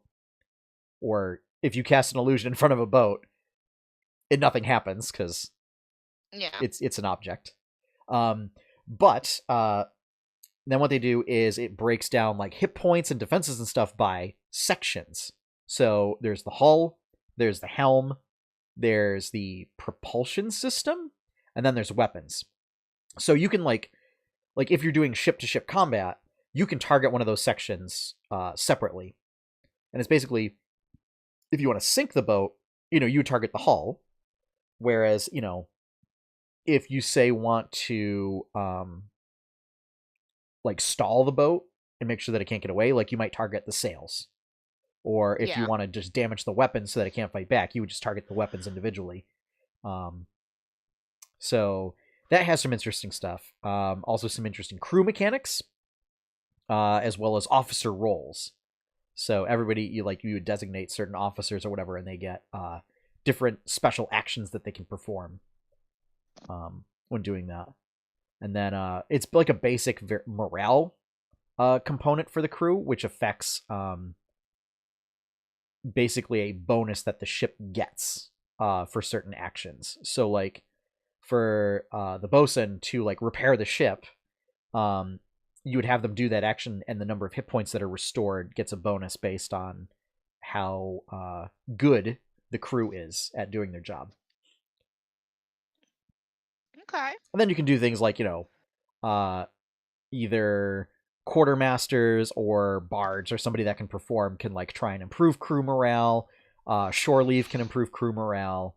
or if you cast an illusion in front of a boat, nothing happens because it's an object. But then what they do is it breaks down like hit points and defenses and stuff by sections. So there's the hull, there's the helm, there's the propulsion system, and then there's weapons. So you can like if you're doing ship to ship combat, you can target one of those sections separately. And it's basically, if you want to sink the boat, you target the hull. Whereas, if you say want to like stall the boat and make sure that it can't get away, like you might target the sails. Or if you want to just damage the weapons so that it can't fight back, you would just target the weapons individually. So that has some interesting stuff. Also some interesting crew mechanics, as well as officer roles. So everybody, you would designate certain officers or whatever, and they get different special actions that they can perform when doing that. And then it's like a basic morale component for the crew, which affects basically a bonus that the ship gets for certain actions. So like for the bosun to like repair the ship, you would have them do that action, and the number of hit points that are restored gets a bonus based on how good the crew is at doing their job. Okay. And then you can do things like, either quartermasters or bards or somebody that can perform can like try and improve crew morale. Shore leave can improve crew morale.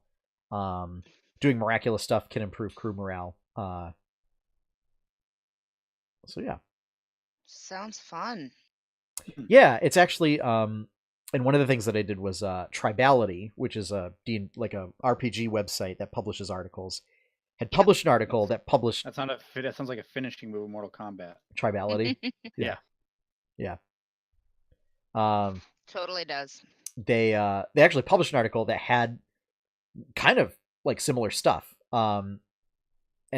Doing miraculous stuff can improve crew morale. So yeah. Sounds fun. Yeah, it's actually and one of the things that I did was Tribality, which is a RPG website that publishes articles. Had published an article that published That sounds like a finishing move in Mortal Kombat. Tribality. Yeah. Totally does. They actually published an article that had kind of like similar stuff. And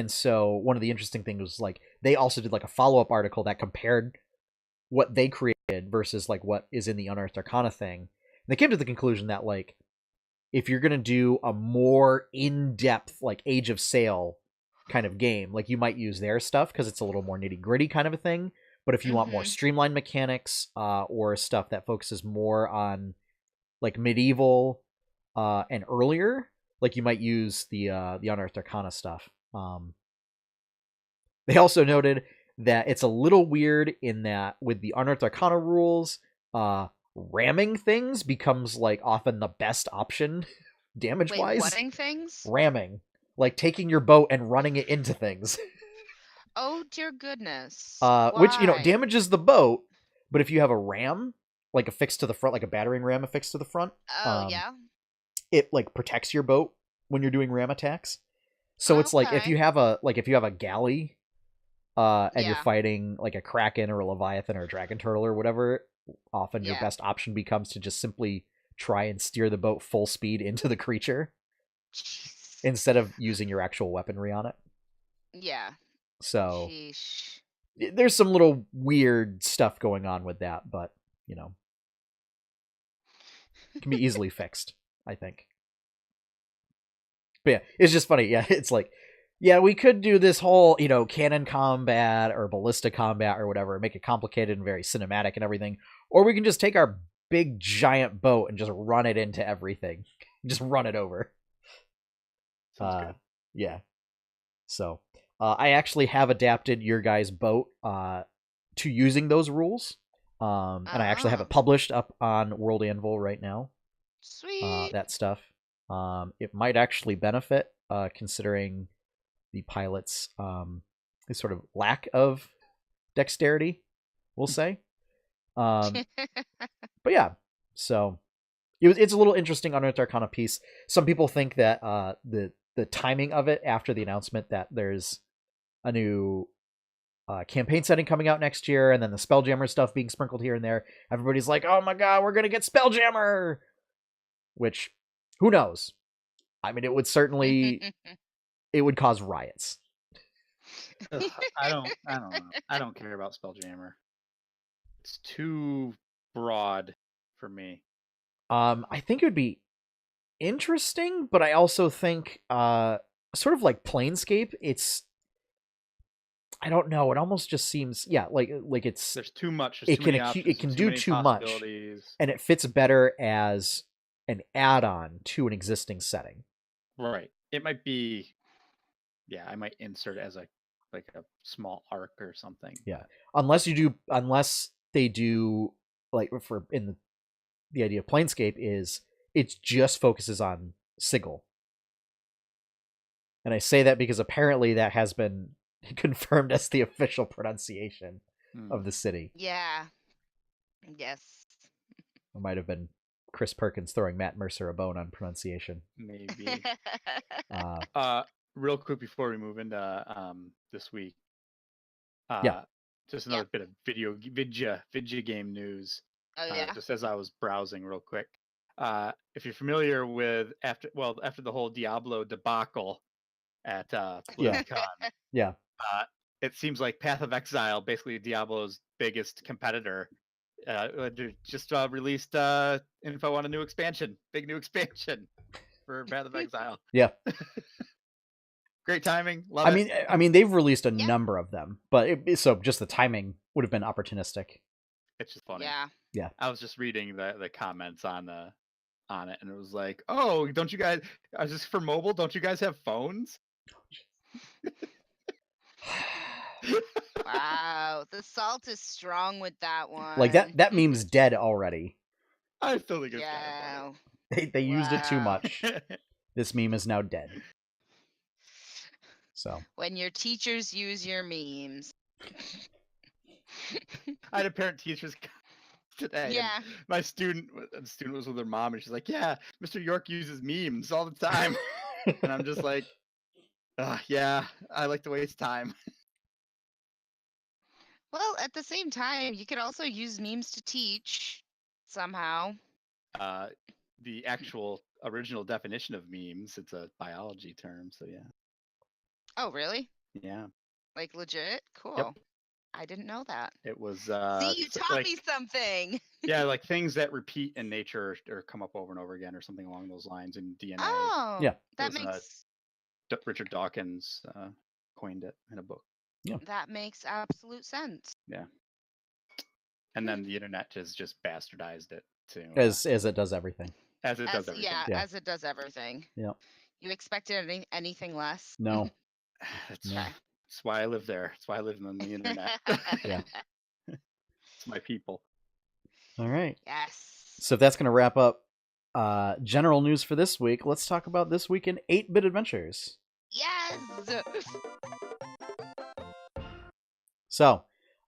so one of the interesting things was like they also did like a follow-up article that compared what they created versus like what is in the Unearthed Arcana thing. And they came to the conclusion that like if you're gonna do a more in-depth like Age of Sail kind of game, like you might use their stuff because it's a little more nitty-gritty kind of a thing. But if you want more streamlined mechanics or stuff that focuses more on like medieval and earlier, like you might use the Unearthed Arcana stuff. They also noted that it's a little weird in that with the Unearthed Arcana rules, ramming things becomes like often the best option damage wise. Whatting things? Ramming, like taking your boat and running it into things. Oh dear goodness. Which damages the boat, but if you have a ram like affixed to the front, like a battering ram affixed to the front, yeah, it like protects your boat when you're doing ram attacks. So it's like if you have a galley and you're fighting like a kraken or a leviathan or a dragon turtle or whatever, often your best option becomes to just simply try and steer the boat full speed into the creature instead of using your actual weaponry on it. Yeah. So there's some little weird stuff going on with that, but it can be easily fixed, I think. But yeah, it's just funny. Yeah, it's like, yeah, we could do this whole, cannon combat or ballista combat or whatever, make it complicated and very cinematic and everything. Or we can just take our big giant boat and just run it into everything. Just run it over. Sounds good. Yeah. So I actually have adapted your guys' boat to using those rules. And I actually have it published up on World Anvil right now. Sweet. That stuff. It might actually benefit considering the pilot's sort of lack of dexterity, we'll say. But yeah, so it's a little interesting Unearthed Arcana piece. Some people think that the timing of it after the announcement that there's a new campaign setting coming out next year, and then the Spelljammer stuff being sprinkled here and there, everybody's like, "Oh my god, we're gonna get Spelljammer!" Which, who knows? I mean, it would certainly it would cause riots. Ugh, I don't know. I don't care about Spelljammer. It's too broad for me. I think it would be interesting, but I also think sort of like Planescape, I don't know, it almost just seems like it's there's too much. It can do too much, and it fits better as an add-on to an existing setting. Right. It might be, I might insert it as a small arc or something. Yeah. Unless they do like for in the idea of Planescape is it just focuses on Sigil. And I say that because apparently that has been confirmed as the official pronunciation of the city. Yeah. Yes. It might have been Chris Perkins throwing Matt Mercer a bone on pronunciation. Maybe. Real quick before we move into this week. Just another bit of video game news. Oh yeah. Just as I was browsing real quick. If you're familiar with after the whole Diablo debacle at BlizzCon. it seems like Path of Exile, basically Diablo's biggest competitor, just released info on a new expansion, big new expansion for Path of Exile. Yeah. Great timing. Love it. I mean, they've released a Yeah. number of them, but so just the timing would have been opportunistic. It's just funny. Yeah. I was just reading the comments on it, and it was like, oh, don't you guys? Is this for mobile? Don't you guys have phones? Wow, the salt is strong with that one. Like that meme's dead already. I still think it's Yeah. kind of They used it too Wow. much. This meme is now dead. So When your teachers use your memes. I had a parent teachers today. and Yeah. My student was with her mom, and she's like, "Yeah, Mr. York uses memes all the time," and I'm just like, "Yeah, I like to waste time." Well, at the same time, you could also use memes to teach somehow. The actual original definition of memes, it's a biology term, so yeah. Oh, really? Yeah. Like legit? Cool. Yep. I didn't know that. It was See, you taught like, me something. yeah, like things that repeat in nature or come up over and over again or something along those lines in DNA. Oh, Yeah. that It was, makes Richard Dawkins coined it in a book. that makes absolute sense. Yeah. And then the internet has just bastardized it to as it does everything. as it does everything. Yeah. As it does everything. Yeah. You expected anything less? No. That's, No. that's why I live there. That's why I live on the internet. Yeah. It's my people. All right. Yes. So if that's going to wrap up general news for this week, let's talk about this week in 8-Bit Adventures. Yes. So,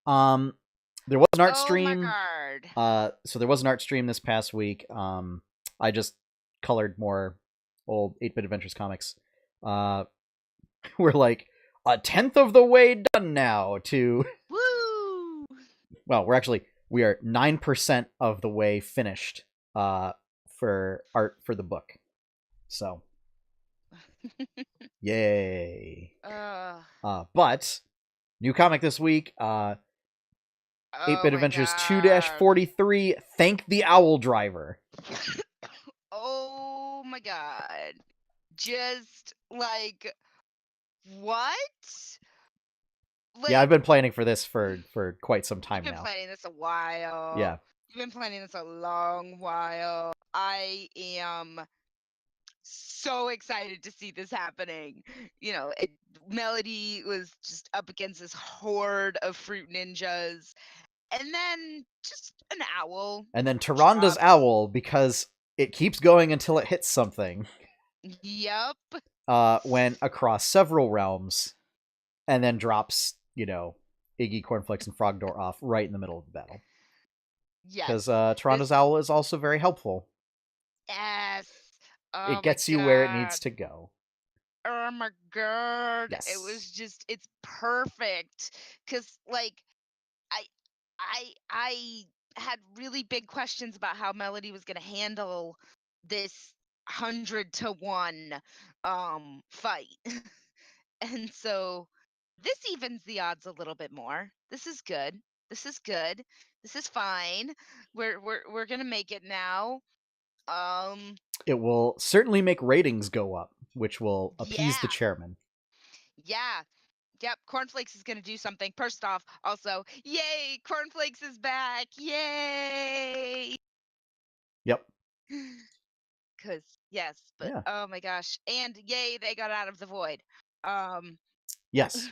there was an art Oh stream. my So there was an art stream this past week. I just colored more old 8-Bit Adventures comics. We're like a 10th of the way done now to. Woo! Well, we are 9% of the way finished for art for the book. So, yay! But new comic this week. 8-Bit Adventures 2-43. Thank the Owl Driver. Oh my god! Just like what? Like, Yeah, I've been planning for this for quite some time you've been now. planning this a while. Yeah. You've been planning this a long while. I am so excited to see this happening. You know, Melody was just up against this horde of fruit ninjas, and then just an owl. And then Taranda's owl, because it keeps going until it hits something. Yep. Went across several realms, and then drops, Iggy, Cornflakes, and Frogdoor off right in the middle of the battle. Yes. Because Taranda's owl is also very helpful. Yes. Oh It gets you where it needs to go. Oh my god. Yes. It was just, it's perfect. Cause like I had really big questions about how Melody was gonna handle this 100-to-1 fight. And so this evens the odds a little bit more. This is good. This is good. This is fine. We're gonna make it now. It will certainly make ratings go up, which will appease the chairman. Yeah. Yep, Cornflakes is gonna do something. First off, also, yay, Cornflakes is back. Yay. Yep. Cause yes, but yeah. Oh my gosh. And yay, they got out of the void. Yes.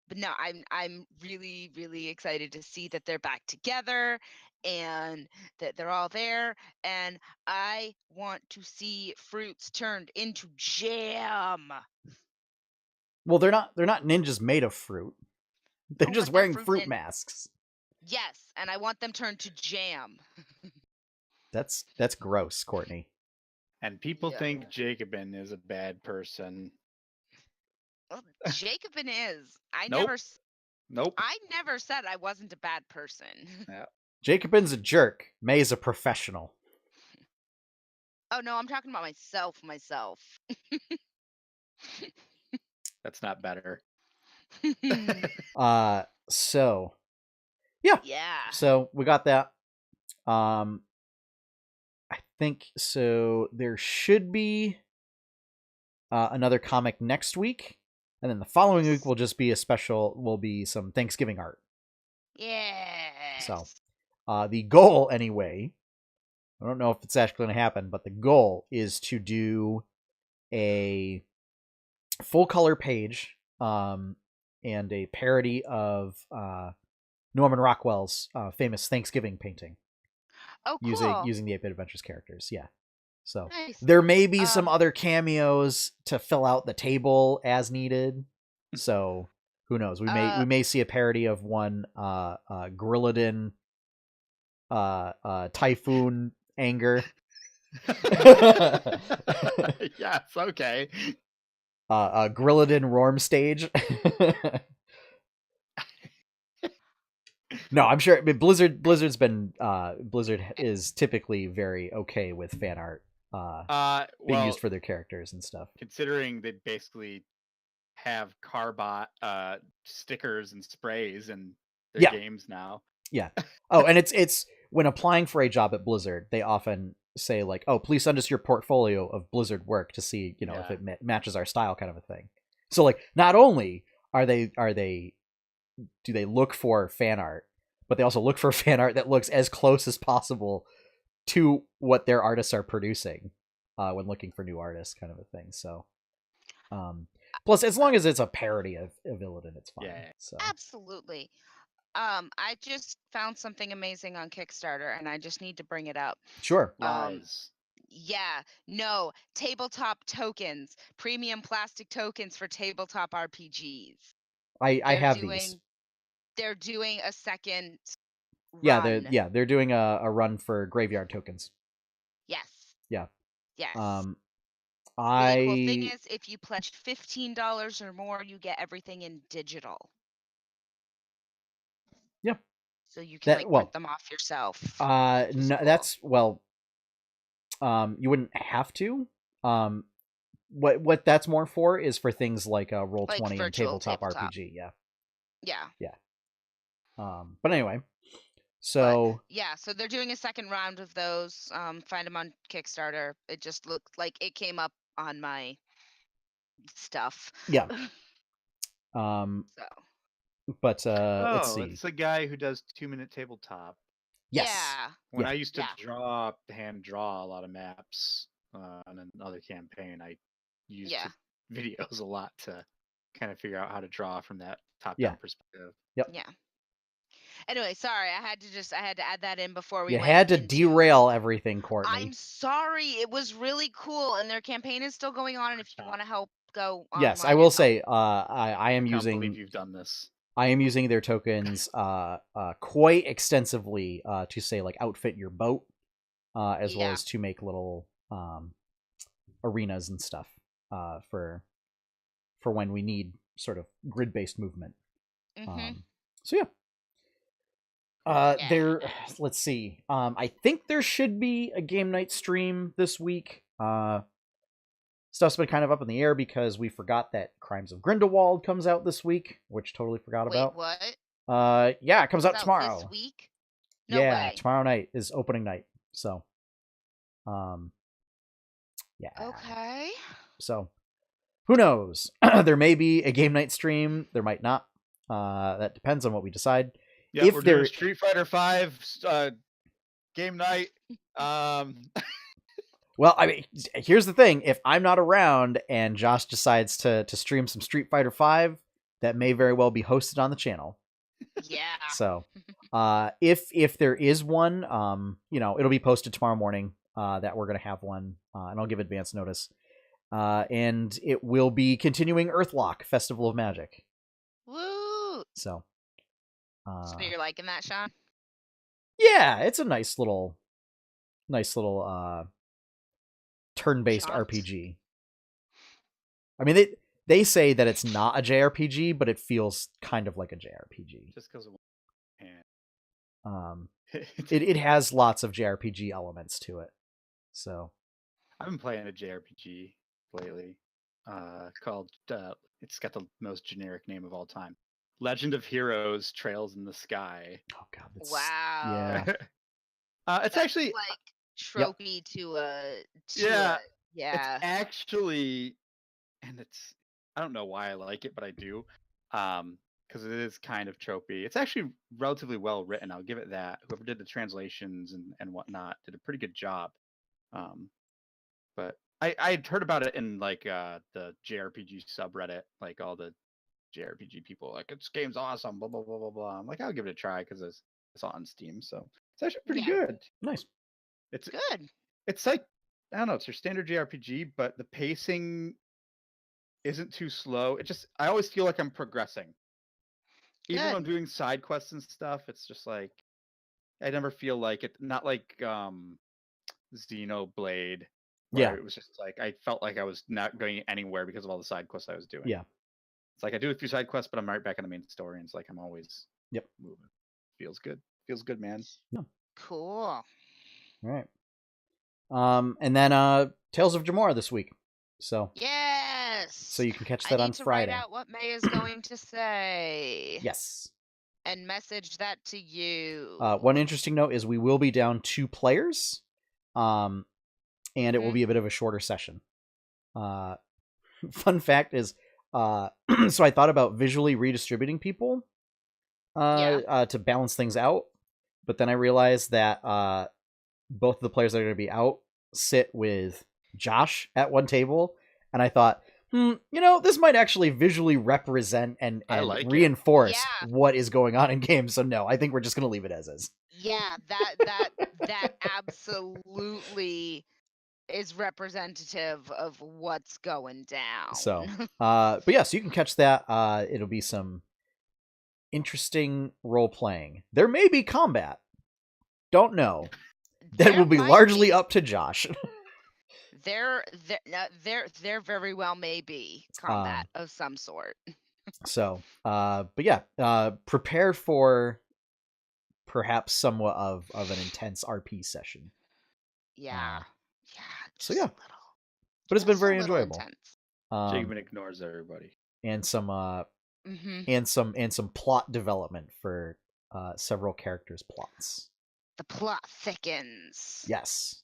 But no, I'm really, really excited to see that they're back together and that they're all there. And I want to see fruits turned into jam. Well, they're not ninjas made of fruit. They're just wearing fruit masks. Yes, and I want them turned to jam. That's gross, Courtney. And people think Jacobin is a bad person. Well, Jacobin is. Nope. I never said I wasn't a bad person. Yeah. Jacobin's a jerk. May's a professional. Oh no, I'm talking about myself. That's not better. So yeah. Yeah. So we got that. I think so. There should be another comic next week, and then the following week will just be will be some Thanksgiving art. Yes. So, the goal anyway, I don't know if it's actually going to happen, but the goal is to do a full color page, and a parody of Norman Rockwell's famous Thanksgiving painting. Oh, cool. Using the 8-Bit Adventures characters, yeah. So Nice. there may be some other cameos to fill out the table as needed. So who knows? We may see a parody of one Gorilladin Typhoon Anger. Yes, okay. Gorilladin Rorm Stage. No, I'm sure. I mean, Blizzard is typically very okay with fan art being used for their characters and stuff. Considering they basically have Carbot stickers and sprays in their games now. Yeah. Oh, and it's when applying for a job at Blizzard, they often say like, "Oh, please send us your portfolio of Blizzard work to see, if it matches our style," kind of a thing. So like, not only do they look for fan art, but they also look for fan art that looks as close as possible to what their artists are producing when looking for new artists, kind of a thing. So, plus, as long as it's a parody of Illidan, it's fine. Yeah. So absolutely. I just found something amazing on Kickstarter, and I just need to bring it up. Sure. Lies. Yeah, no, tabletop tokens, premium plastic tokens for tabletop RPGs. I have these. They're doing a second Yeah, run. they're doing a run for graveyard tokens. Yes. Yeah. Yes. Really cool thing is, if you pledge $15 or more, you get everything in digital. Yeah. So you can print them off yourself. No, cool. That's you wouldn't have to. What that's more for is for things like Roll20 and tabletop RPG. Yeah. Yeah. Yeah. But anyway, so so they're doing a second round of those. Find them on Kickstarter. It just looked like it came up on my stuff. Yeah. But let's see. It's the guy who does 2-minute tabletop. Yes. Yeah. When I used to hand draw a lot of maps on another campaign, I used videos a lot to kind of figure out how to draw from that top-down perspective. Yep. Yeah. Anyway, sorry, I had to add that in before we went had to derail everything, Courtney. I'm sorry. It was really cool, and their campaign is still going on, and if you want to help go on. Yes, I will say I am using. Believe you've done this. I am using their tokens quite extensively to say like outfit your boat, as well as to make little arenas and stuff for when we need sort of grid-based movement. So there. Let's see. I think there should be a game night stream this week. Stuff's been kind of up in the air because we forgot that Crimes of Grindelwald comes out this week, which totally forgot about. What? Yeah, it comes out tomorrow. This week? No yeah, way. Tomorrow night is opening night. So, yeah. Okay. So, who knows? There may be a game night stream. There might not. That depends on what we decide. Yeah, we're doing Street Fighter V game night. Well, I mean, here's the thing. If I'm not around and Josh decides to stream some Street Fighter V, that may very well be hosted on the channel. Yeah. So, if there is one, it'll be posted tomorrow morning that we're going to have one, and I'll give advance notice. And it will be continuing Earthlock, Festival of Magic. Woo! So you're liking that, Sean? Yeah, it's a nice little turn-based RPG. I mean, they say that it's not a JRPG, but it feels kind of like a JRPG. Just because of it has lots of JRPG elements to it. So I've been playing a JRPG lately. called. It's got the most generic name of all time. Legend of Heroes: Trails in the Sky. Oh god, that's Wow. yeah. It's That's actually like Yep. tropey to a yeah. It's yeah. actually, and I don't know why I like it, but I do. Because it is kind of tropey. It's actually relatively well written. I'll give it that. Whoever did the translations and whatnot did a pretty good job. But I'd heard about it in like the JRPG subreddit, like all the JRPG people like this game's awesome, blah blah blah blah blah. I'm like, I'll give it a try because it's on Steam, so it's actually pretty Yeah. good. Nice. Good. It's like, I don't know, it's your standard JRPG, but the pacing isn't too slow. I always feel like I'm progressing. Even when I'm Good. doing side quests and stuff, it's just like I never feel like it. Not like Xenoblade, where Yeah. it was just like I felt like I was not going anywhere because of all the side quests I was doing. Yeah. It's like I do a few side quests, but I'm right back in the main story, and it's like I'm always Yep. moving. Feels good. Feels good, man. Cool. All right. And then Tales of Jamora this week. So Yes. you can catch I that need on to Friday. write out what May is going to say. Yes. And message that to you. One interesting note is we will be down 2 players, and it will be a bit of a shorter session. Fun fact is, so I thought about visually redistributing people to balance things out, but then I realized that both of the players that are going to be out sit with Josh at one table, and I thought, this might actually visually represent and like reinforce what is going on in games. So no, I think we're just going to leave it as is. Yeah, that absolutely is representative of what's going down. So, but yeah, so you can catch that. It'll be some interesting role playing. There may be combat. Don't know. That will be largely up to Josh. There very well may be combat of some sort. So, but yeah, prepare for perhaps somewhat of an intense RP session. Yeah. So yeah, a little, but it's been very enjoyable. Jacob ignores everybody, and some and some plot development for several characters' plots. The plot thickens. Yes.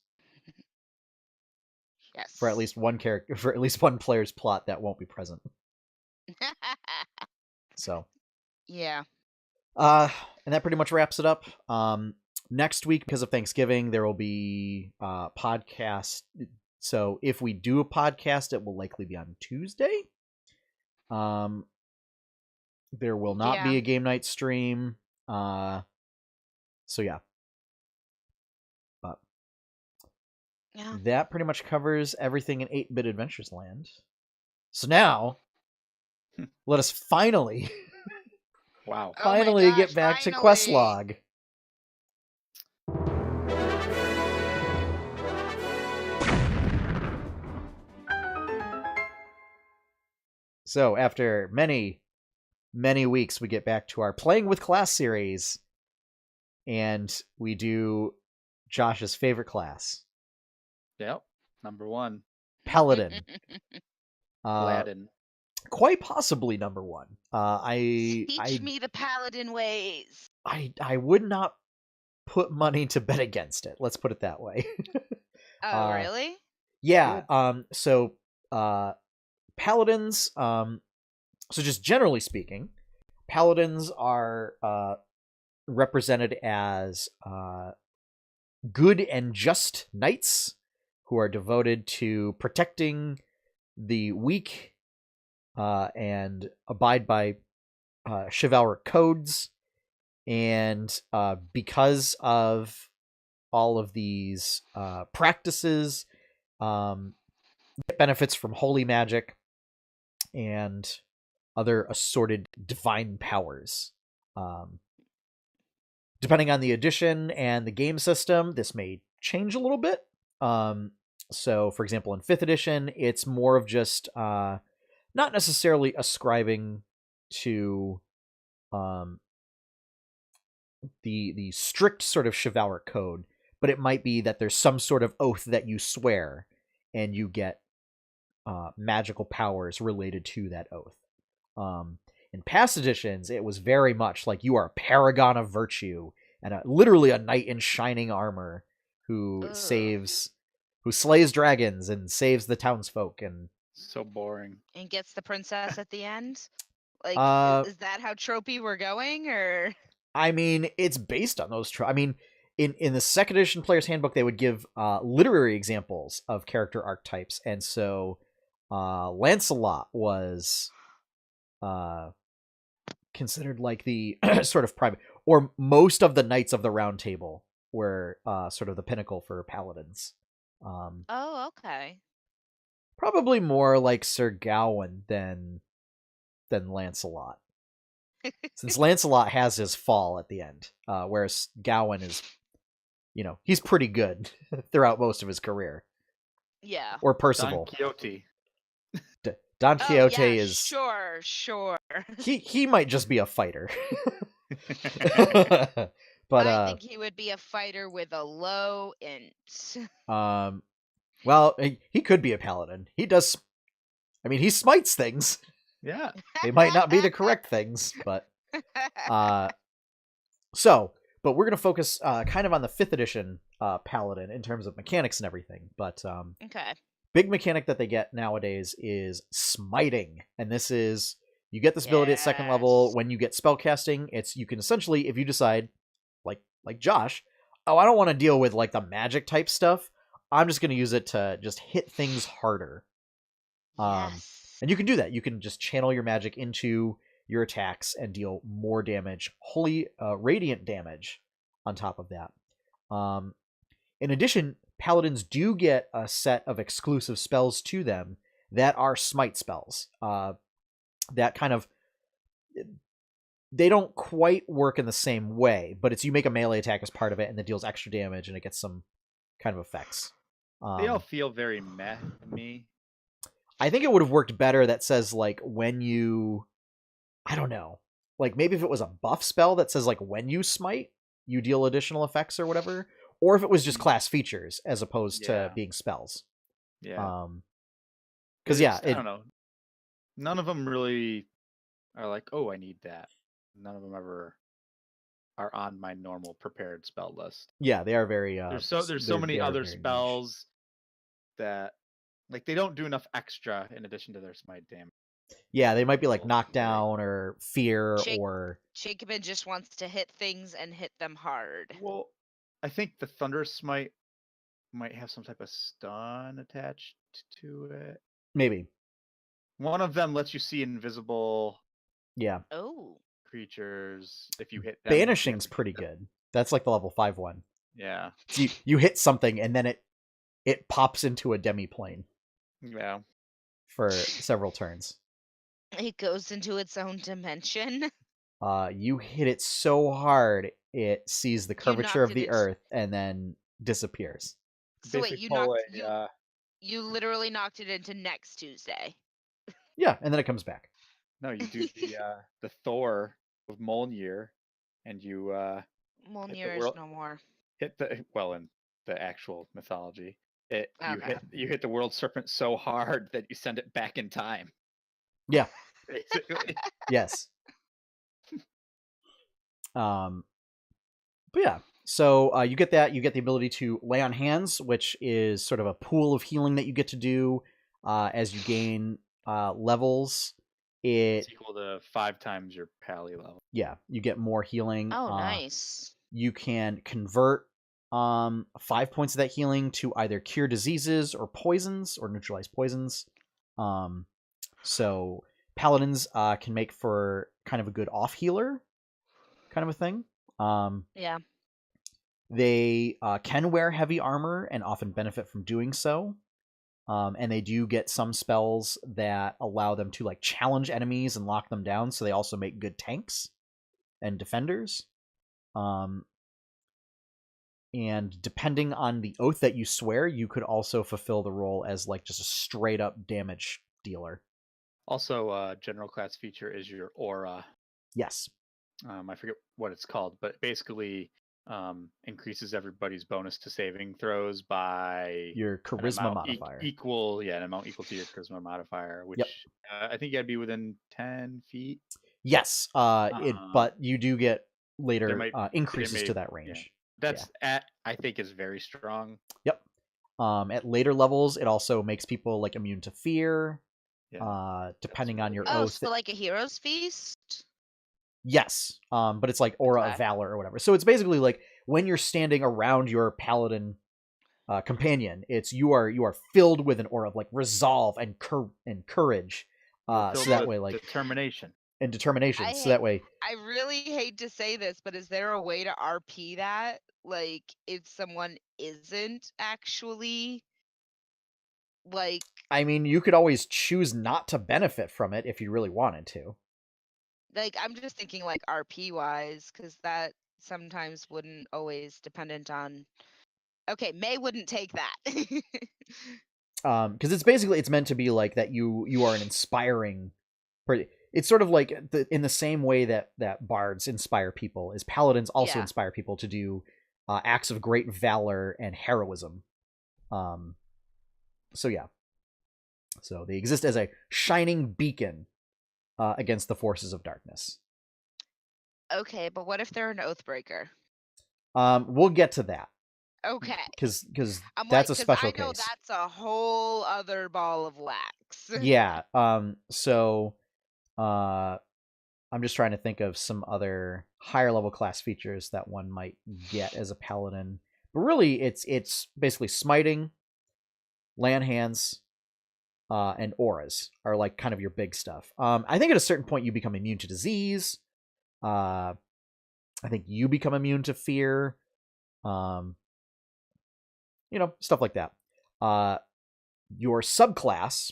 Yes. For at least one character, for at least one player's plot that won't be present. So. Yeah. And that pretty much wraps it up. Next week, because of Thanksgiving, there will be podcast. So if we do a podcast, it will likely be on Tuesday. There will not be a game night stream. So yeah. But that pretty much covers everything in 8-Bit Adventures Land. So now, let us finally get back to Questlog. So after many weeks, we get back to our Playing with Class series, and we do Josh's favorite class. Yep, number 1. Paladin. Aladdin. Quite possibly number 1. Teach me the Paladin ways. I would not put money to bet against it. Let's put it that way. Oh, really? Yeah. So Paladins. So just generally speaking, Paladins are represented as good and just knights who are devoted to protecting the weak and abide by chivalric codes. And because of all of these practices, get benefits from holy magic and other assorted divine powers. Depending on the edition and the game system, this may change a little bit. So, for example, in 5th edition, it's more of just not necessarily ascribing to the strict sort of chivalric code, but it might be that there's some sort of oath that you swear, and you get magical powers related to that oath. In past editions, it was very much like you are a paragon of virtue and literally a knight in shining armor who slays dragons and saves the townsfolk. And So boring. And gets the princess at the end. Like, is that how tropey we're going, or? I mean, it's based on those. I mean, in the second edition player's handbook, they would give literary examples of character archetypes, and so Lancelot was considered like the sort of prime, or most of the Knights of the Round Table were sort of the pinnacle for paladins. Oh, okay. Probably more like Sir Gawain than Lancelot, since Lancelot has his fall at the end, whereas Gawain is, he's pretty good throughout most of his career. Yeah. Or Percival. Don Quixote. Don Quixote is sure. he might just be a fighter. But I think he would be a fighter with a low int. Well, he could be a paladin. He does. I mean, he smites things. Yeah. They might not be the correct things, but but we're gonna focus kind of on the 5th edition paladin in terms of mechanics and everything. But okay. Big mechanic that they get nowadays is smiting, and this is, you get this ability at 2nd level. When you get spellcasting, you can essentially, if you decide, like Josh, oh, I don't want to deal with like the magic type stuff, I'm just going to use it to just hit things harder. Yes. And you can do that. You can just channel your magic into your attacks and deal more damage, holy radiant damage on top of that. In addition, paladins do get a set of exclusive spells to them that are smite spells. That kind of, they don't quite work in the same way, but it's you make a melee attack as part of it, and it deals extra damage, and it gets some kind of effects. They all feel very meh to me. I think it would have worked better that says, like, when you, I don't know, like maybe if it was a buff spell that says, like, when you smite, you deal additional effects or whatever. Or if it was just class features as opposed to being spells. Yeah. Because, I don't know. None of them really are like, oh, I need that. None of them ever are on my normal prepared spell list. Yeah, they are very... there's so many other spells that, like, they don't do enough extra in addition to their smite damage. Yeah, they might be like knockdown or fear or... Jacobin just wants to hit things and hit them hard. Well, I think the Thunder Smite might have some type of stun attached to it. Maybe. One of them lets you see invisible creatures if you hit them. Banishing's pretty good. That's like the level 5 one. Yeah. So you hit something and then it pops into a demi-plane. Yeah. For several turns. It goes into its own dimension. You hit it so hard, it sees the curvature of the earth and then disappears. So wait, you literally knocked it into next Tuesday. Yeah, and then it comes back. No, you do the Thor of Mjolnir, and you Mjolnir is no more. Hit in the actual mythology, you hit the world serpent so hard that you send it back in time. Yeah. Basically. Yes. But yeah, so you get that. You get the ability to lay on hands, which is sort of a pool of healing that you get to do as you gain levels. It's equal to 5 times your pally level. Yeah, you get more healing. Oh, nice. You can convert 5 points of that healing to either cure diseases or poisons or neutralize poisons. So paladins can make for kind of a good off healer kind of a thing. Yeah. They can wear heavy armor and often benefit from doing so. And they do get some spells that allow them to like challenge enemies and lock them down. So they also make good tanks and defenders. And depending on the oath that you swear, you could also fulfill the role as like just a straight up damage dealer. Also, general class feature is your aura. Yes. I forget what it's called, but basically increases everybody's bonus to saving throws by Your an charisma amount modifier. an amount equal to your charisma modifier, which Yep. I think you got to be within 10 feet. Yes, but you do get later increases to that Yeah. range. That's I think is very strong. Yep. At later levels, it also makes people like immune to fear. Yeah, depending really on your good. Oh, oath. so like a hero's feast? Yes, but it's like aura of valor or whatever. So it's basically like when you're standing around your paladin companion, it's you are filled with an aura of like resolve and courage. So that way, like determination and determination. So that way, I really hate to say this, but is there a way to RP that? Like, if someone isn't actually like, I mean, you could always choose not to benefit from it if you really wanted to. I'm just thinking like RP wise, because that sometimes wouldn't always dependent on. Okay, May wouldn't take that. Because it's meant to be like that you are an inspiring. It's sort of like in the same way that bards inspire people, is paladins also Yeah. inspire people to do acts of great valor and heroism. So yeah, so they exist as a shining beacon against the forces of darkness. Okay, but what if they're an oathbreaker? We'll get to that. Okay. Because I'm that's like, a special I know case. that's a whole other ball of wax. Yeah. So I'm just trying to think of some other higher level class features that one might get as a paladin. But really, it's basically smiting, land hands, and auras are like kind of your big stuff. I think at a certain point you become immune to disease. I think you become immune to fear. Stuff like that. Your subclass,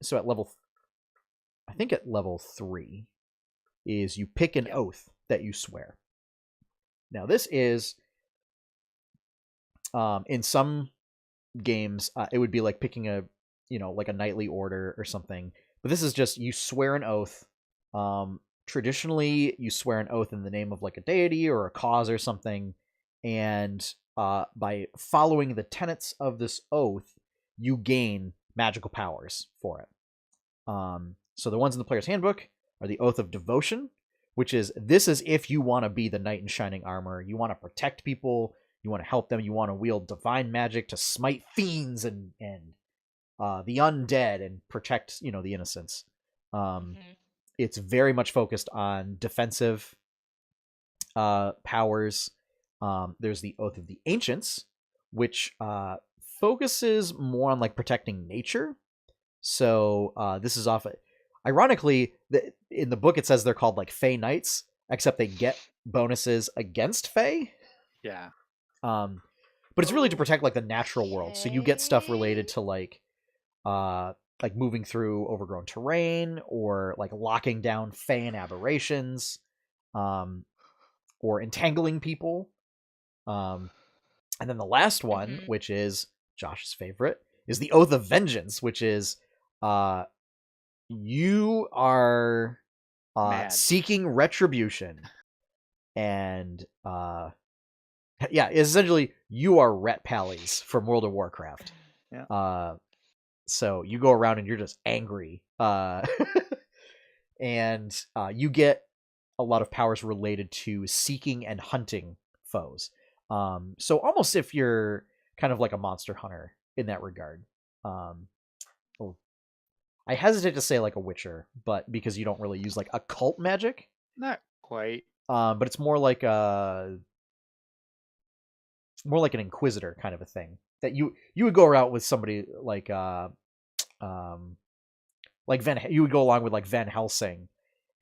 so I think at level 3, is you pick an oath that you swear. Now this is, in some games, it would be like picking like a knightly order or something. But this is just you swear an oath. Traditionally, you swear an oath in the name of like a deity or a cause or something, and by following the tenets of this oath, you gain magical powers for it. So the ones in the player's handbook are the Oath of Devotion, which is if you want to be the knight in shining armor, you want to protect people, you want to help them, you want to wield divine magic to smite fiends and the undead and protect the innocents. It's very much focused on defensive powers. There's the Oath of the Ancients, which focuses more on like protecting nature. So this is often, ironically, in the book it says they're called like Fey Knights, except they get bonuses against Fey. Yeah. But it's really to protect like the natural world. So you get stuff related to like moving through overgrown terrain, or like locking down Fey and aberrations, or entangling people. And then the last one, which is Josh's favorite, is the Oath of Vengeance, which is you are seeking retribution, and essentially you are Ret Pallies from World of Warcraft. Yeah. So you go around and you're just angry, and you get a lot of powers related to seeking and hunting foes. So almost if you're kind of like a monster hunter in that regard. I hesitate to say like a Witcher, but because you don't really use like occult magic. Not quite. But it's more like an Inquisitor kind of a thing, that you would go around with somebody like you would go along with like Van Helsing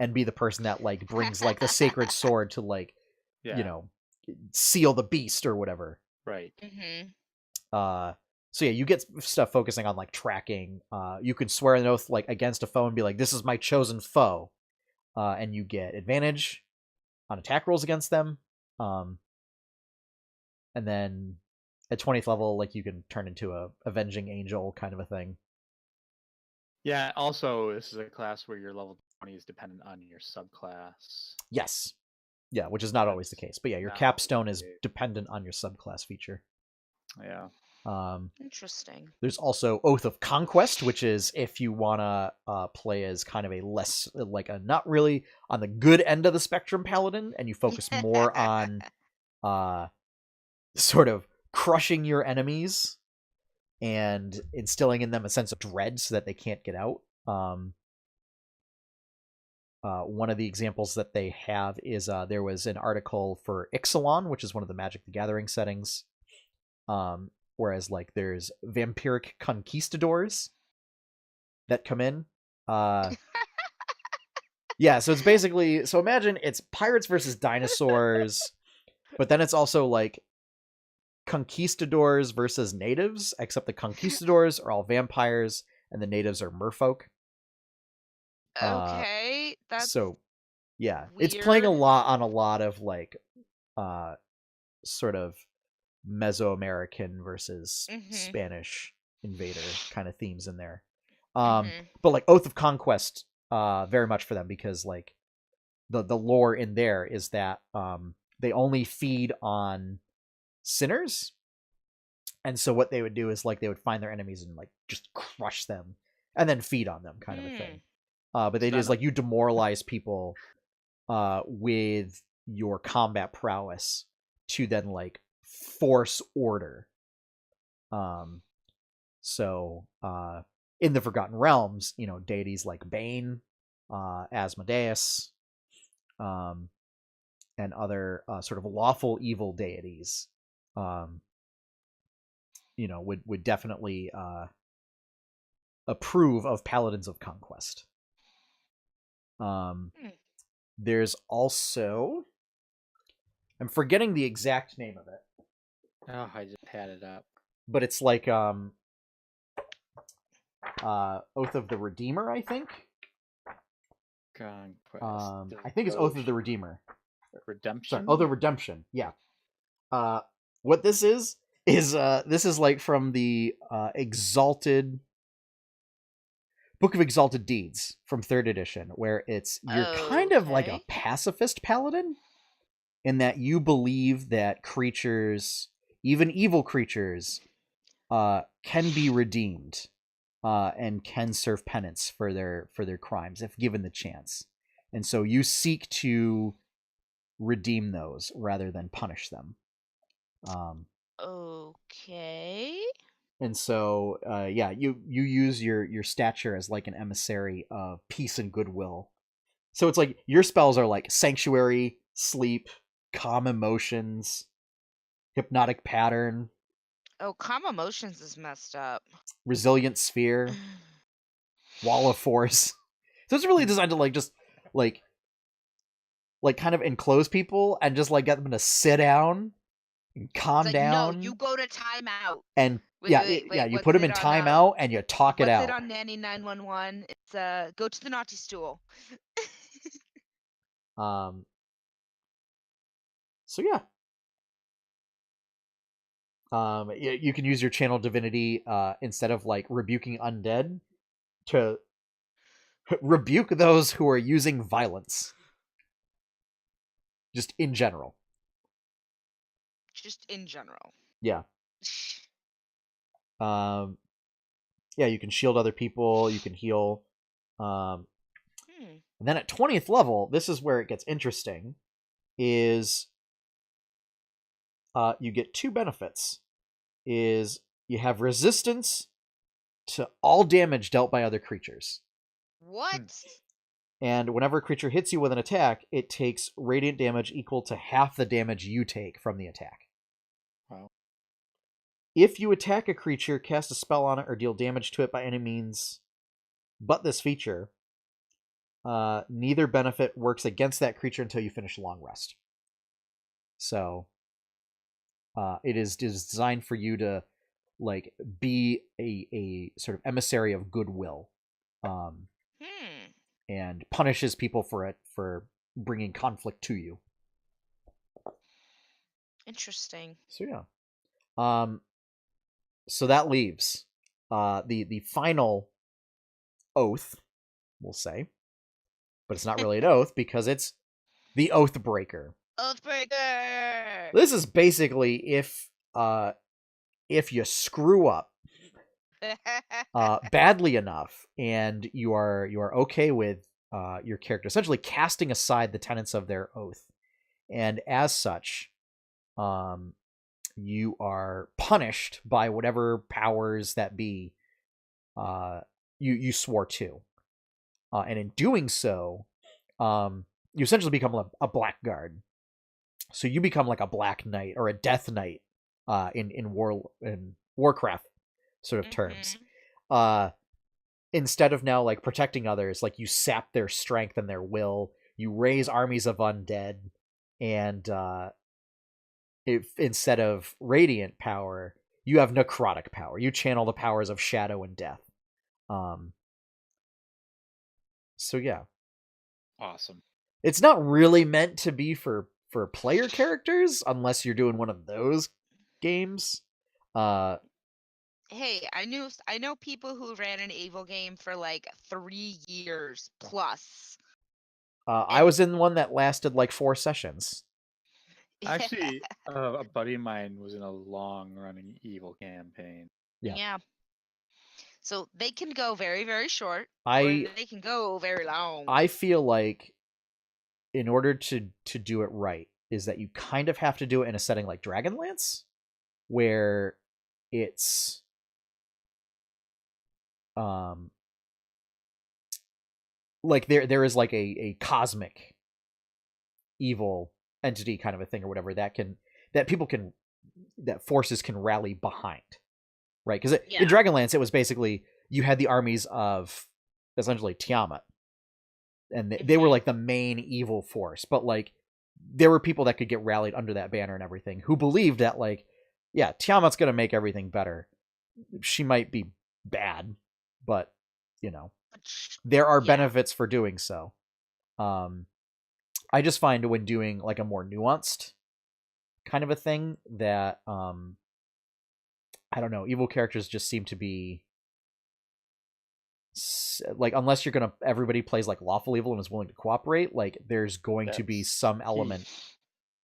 and be the person that like brings like the sacred sword to like seal the beast or whatever. Right. So yeah, you get stuff focusing on like tracking. You can swear an oath like against a foe and be like, "This is my chosen foe," and you get advantage on attack rolls against them. And then at 20th level, like you can turn into a avenging angel kind of a thing. Yeah. Also, this is a class where your level 20 is dependent on your subclass. Yes. Yeah, which is not always the case. But yeah, your not capstone always is the case. dependent on your subclass feature. Yeah. Interesting. There's also Oath of Conquest, which is if you want to play as kind of a less, like a not really on the good end of the spectrum paladin, and you focus more on sort of crushing your enemies and instilling in them a sense of dread so that they can't get out. One of the examples that they have is there was an article for Ixalan, which is one of the Magic the Gathering settings. Whereas like there's vampiric conquistadors that come in. Yeah, so it's basically, so imagine it's pirates versus dinosaurs, but then it's also like conquistadors versus natives, except the conquistadors are all vampires and the natives are merfolk. Okay, that's So yeah, weird. it's playing a lot of like sort of Mesoamerican versus Spanish invader kind of themes in there. But like Oath of Conquest, very much for them, because like the lore in there is that they only feed on sinners, and so what they would do is like they would find their enemies and like just crush them and then feed on them, kind of a thing. But they just like you demoralize people with your combat prowess to then like force order. So in the Forgotten Realms, you know, deities like Bane, Asmodeus, and other sort of lawful evil deities, you know, would definitely approve of Paladins of Conquest. There's also, I'm forgetting the exact name of it. Oh, I just had it up. But it's like Oath of the Redeemer, I think. Conquest. I think it's Oath of the Redeemer. Redemption. Sorry, Oath of Redemption. Yeah. What this is this is like from the Exalted Book of Exalted Deeds from 3rd edition, where you're kind of like a pacifist paladin, in that you believe that creatures, even evil creatures, can be redeemed, and can serve penance for their crimes if given the chance, and so you seek to redeem those rather than punish them. Okay. And so, yeah, you use your stature as like an emissary of peace and goodwill. So it's like your spells are like Sanctuary, Sleep, Calm Emotions, Hypnotic Pattern. Oh, Calm Emotions is messed up. Resilient Sphere, Wall of Force. So it's really designed to like just like kind of enclose people and just like get them to sit down and calm like, down. No, you go to timeout. And wait, you put them in timeout and you talk it out. What's it on Nanny 911? It's go to the naughty stool. So yeah. You can use your channel divinity instead of like rebuking undead to rebuke those who are using violence. Just in general. Yeah. Yeah, you can shield other people, you can heal. And then at 20th level, this is where it gets interesting, is you get 2 benefits. Is you have resistance to all damage dealt by other creatures. What? And whenever a creature hits you with an attack, it takes radiant damage equal to half the damage you take from the attack. Wow. If you attack a creature, cast a spell on it, or deal damage to it by any means but this feature, neither benefit works against that creature until you finish a long rest. So it is designed for you to like be a sort of emissary of goodwill, and punishes people for bringing conflict to you. Interesting. So yeah. So that leaves the final oath, we'll say, but it's not really an oath because it's the Oath Breaker, Oathbreaker. This is basically if you screw up badly enough, and you are okay with your character essentially casting aside the tenets of their oath, and as such, you are punished by whatever powers that be you swore to, and in doing so, you essentially become a blackguard. So you become like a black knight or a death knight in Warcraft sort of terms. Instead of now like protecting others, like you sap their strength and their will, you raise armies of undead, and if instead of radiant power, you have necrotic power. You channel the powers of shadow and death. So yeah, Awesome. it's not really meant to be for player characters unless you're doing one of those games. Hey, I know people who ran an evil game for like 3 years plus. I was in one that lasted like 4 sessions. Actually, a buddy of mine was in a long-running evil campaign. Yeah. So they can go very, very short, or I they can go very long. I feel like in order to do it right is that you kind of have to do it in a setting like Dragonlance, where it's like there is like a cosmic evil entity kind of a thing or whatever that forces can rally behind, right? Because in Dragonlance it was basically you had the armies of essentially Tiamat, and they were like the main evil force, but like there were people that could get rallied under that banner and everything who believed that like, yeah, Tiamat's gonna make everything better. She might be bad, but you know, there are benefits for doing so. I just find when doing like a more nuanced kind of a thing that I don't know, evil characters just seem to be like, unless you're gonna everybody plays like lawful evil and is willing to cooperate, like there's going to be some element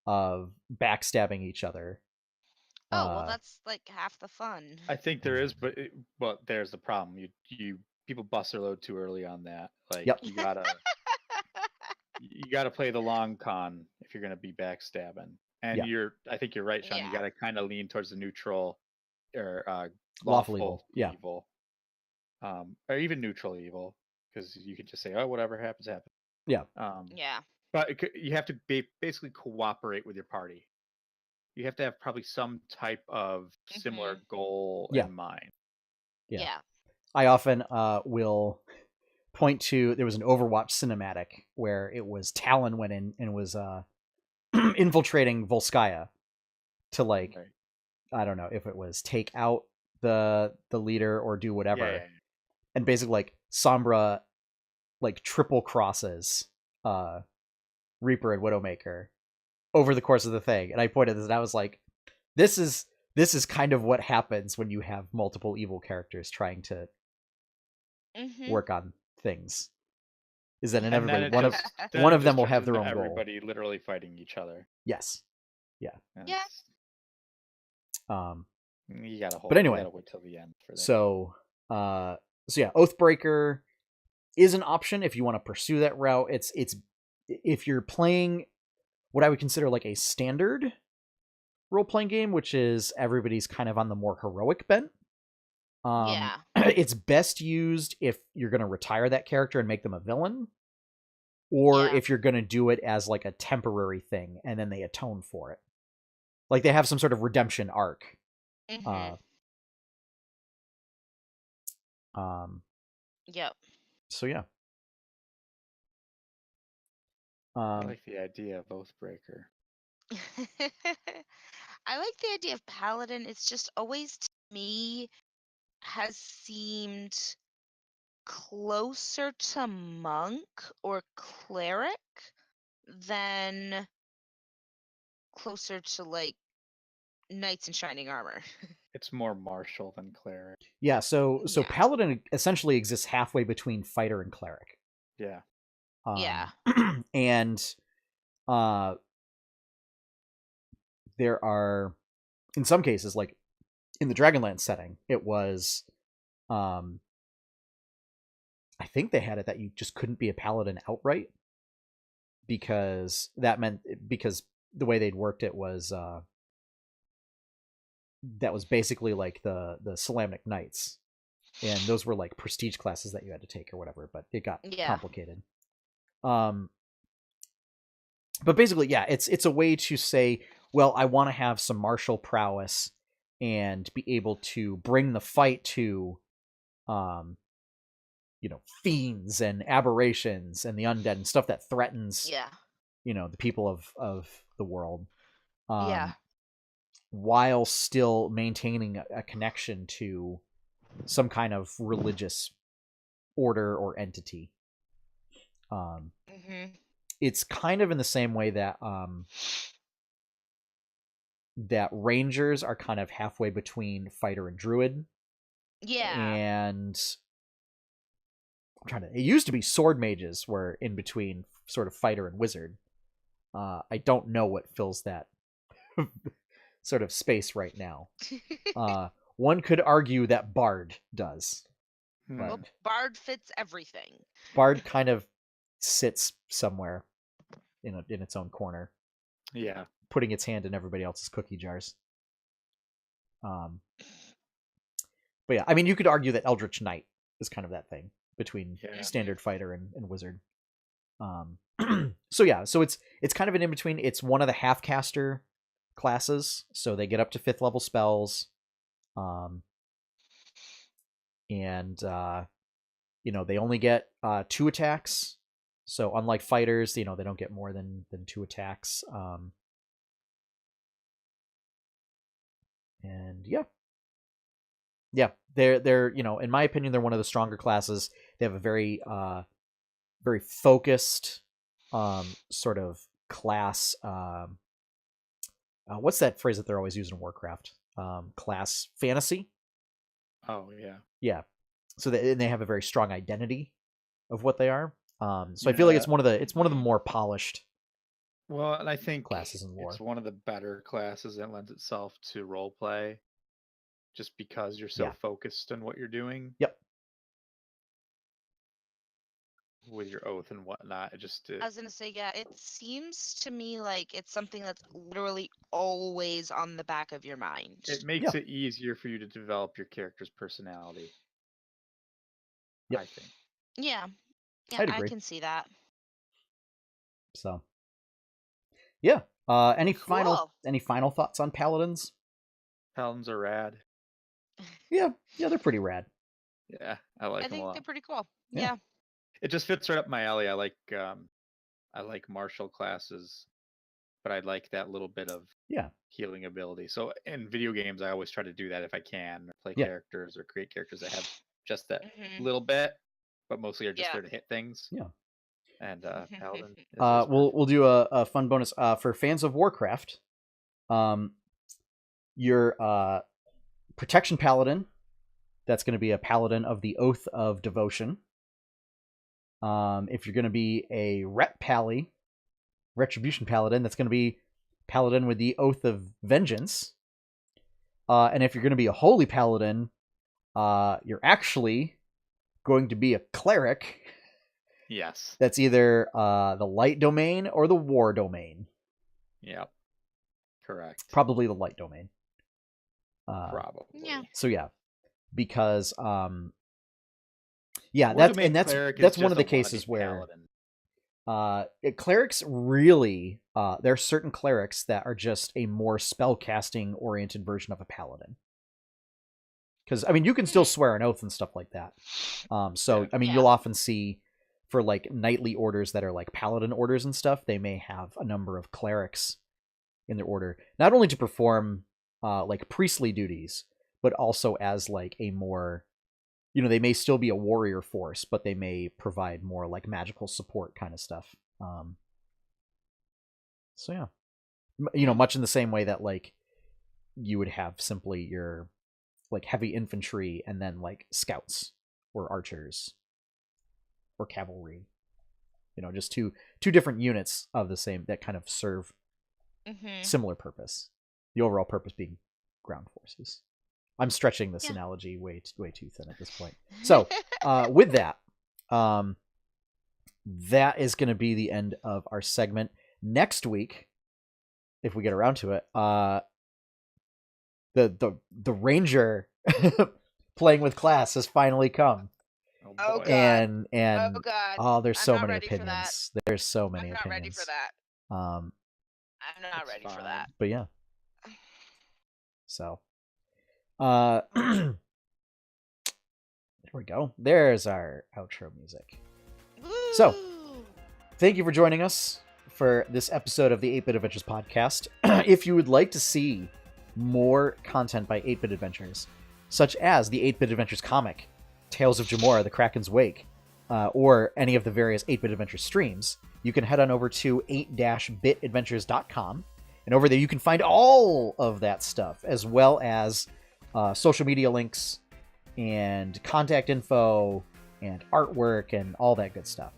of backstabbing each other. Oh, well, that's like half the fun. I think there is, but there's the problem. You people bust their load too early on that. Like Yep. you gotta play the long con if you're gonna be backstabbing. And I think you're right, Sean. You gotta kind of lean towards the neutral or lawful evil. Or even neutral evil, because you could just say, "Oh, whatever happens, happens." Yeah. But you have to basically cooperate with your party. You have to have probably some type of similar goal in mind. Yeah. I often will point to, there was an Overwatch cinematic where it was Talon went in and was infiltrating Volskaya to like, I don't know if it was take out the leader or do whatever. And basically like Sombra like triple crosses Reaper and Widowmaker over the course of the thing. And I pointed this and I was like, this is kind of what happens when you have multiple evil characters trying to work on things. Is that in everybody one of them will have their own goal. Everybody literally fighting each other. Yes. Yeah. Yeah. You gotta hold. But anyway, you gotta wait till the end for that. So yeah, Oathbreaker is an option if you want to pursue that route. It's if you're playing what I would consider like a standard role-playing game, which is everybody's kind of on the more heroic bent. It's best used if you're going to retire that character and make them a villain, or if you're going to do it as like a temporary thing and then they atone for it. Like they have some sort of redemption arc. So yeah. I like the idea of Oathbreaker. I like the idea of Paladin. It's just always, to me, has seemed closer to monk or cleric than closer to like knights in shining armor. It's more martial than cleric. Yeah, so Paladin essentially exists halfway between fighter and cleric. Yeah. And there are, in some cases, like in the Dragonlance setting, it was, I think they had it that you just couldn't be a paladin outright, because that meant, because the way they'd worked it was, that was basically like the Solamnic Knights, and those were like prestige classes that you had to take or whatever, but it got complicated. But basically, yeah, it's a way to say, well, I want to have some martial prowess and be able to bring the fight to, fiends and aberrations and the undead and stuff that threatens, the people of the world, while still maintaining a connection to some kind of religious order or entity. It's kind of in the same way that that rangers are kind of halfway between fighter and druid. And it used to be sword mages were in between sort of fighter and wizard. I don't know what fills that sort of space right now. One could argue that bard does. Well, bard fits everything. Bard kind of sits somewhere in its own corner. Yeah. Putting its hand in everybody else's cookie jars. But yeah, I mean, you could argue that Eldritch Knight is kind of that thing between standard fighter and wizard. So yeah, so it's kind of an in-between. It's one of the half-caster classes, so they get up to 5th level spells. And they only get 2 attacks. So unlike fighters, they don't get more than 2 attacks. And yeah, they're in my opinion, they're one of the stronger classes. They have a very very focused sort of class. What's that phrase that they're always using in Warcraft? Class fantasy. Oh yeah. Yeah. So they have a very strong identity of what they are. So I feel like it's one of the more polished. Well, and I think classes in lore. It's one of the better classes that lends itself to role play, just because you're so focused on what you're doing. Yep. With your oath and whatnot, I was gonna say, it seems to me like it's something that's literally always on the back of your mind. It makes it easier for you to develop your character's personality. Yep. I think. Yeah, I'd agree. I can see that. So, yeah. Any final thoughts on paladins? Paladins are rad. Yeah, they're pretty rad. Yeah, I like them a lot. I think they're pretty cool. Yeah. It just fits right up my alley. I like martial classes, but I like that little bit of healing ability. So in video games, I always try to do that if I can, or play characters or create characters that have just that little bit, but mostly are just there to hit things. Yeah. And paladin. We'll do a fun bonus for fans of Warcraft. Your protection paladin, that's going to be a paladin of the Oath of Devotion. If you're going to be a retribution paladin, that's going to be paladin with the Oath of Vengeance. And if you're going to be a holy paladin, you're actually going to be a cleric. Yes. That's either the light domain or the war domain. Yep. Correct. Probably the light domain. Probably. Yeah. So yeah, because that's one of the cases where clerics really there are certain clerics that are just a more spellcasting oriented version of a paladin. Because I mean, you can still swear an oath and stuff like that. I mean, you'll often see for like knightly orders that are like paladin orders and stuff, they may have a number of clerics in their order, not only to perform like priestly duties, but also as like a more, they may still be a warrior force, but they may provide more like magical support kind of stuff. So yeah, much in the same way that like you would have simply your like heavy infantry and then like scouts or archers or cavalry, just two different units of the same that kind of serve similar purpose. The overall purpose being ground forces. I'm stretching this Yeah. analogy way too thin at this point. So, with that, that is going to be the end of our segment. Next week, if we get around to it, the Ranger playing with class has finally come. Oh, boy. God. And Oh, God. there's I'm so not many ready for that. opinions. There's so many I'm not ready opinions. for that. Um, I'm not That's ready for fine. that. but yeah. So, there we go. There's our outro music. So, Woo! thank you for joining us for this episode of the 8-Bit Adventures podcast. If you would like to see more content by 8-Bit Adventures, such as the 8-Bit Adventures comic, Tales of Jamora, The Kraken's Wake, or any of the various 8-Bit Adventures streams, you can head on over to 8-bitadventures.com. And over there you can find all of that stuff, as well as social media links and contact info and artwork and all that good stuff.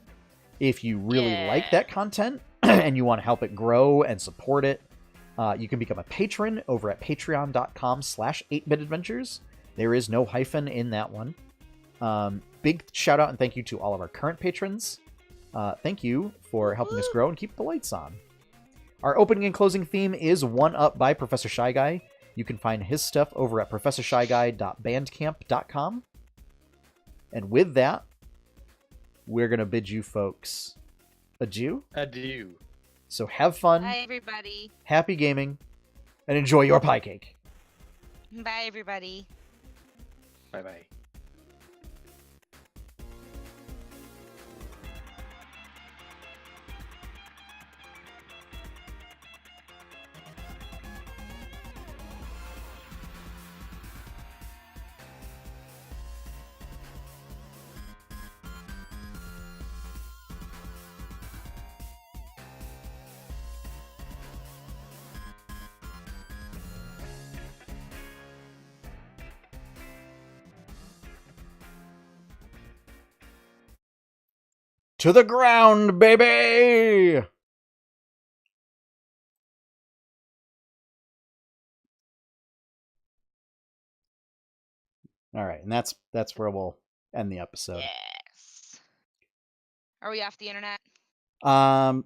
If you really like that content and you want to help it grow and support it, you can become a patron over at patreon.com/8bitadventures. There is no hyphen in that one. Big shout out and thank you to all of our current patrons. Thank you for helping us grow and keep the lights on. Our opening and closing theme is One Up by Professor Shy Guy. You can find his stuff over at professorshyguy.bandcamp.com. And with that, we're going to bid you folks adieu. Adieu. So have fun, Bye, everybody. happy gaming, and enjoy your pie cake. Bye, everybody. Bye-bye. To the ground, baby! All right, and that's where we'll end the episode. Yes. Are we off the internet? Not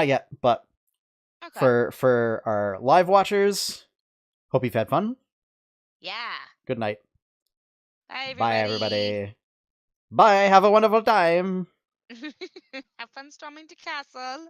yet, but Okay. for our live watchers, hope you've had fun. Yeah. Good night. Bye, everybody. Bye, everybody. Bye. Have a wonderful time. Have fun storming the castle.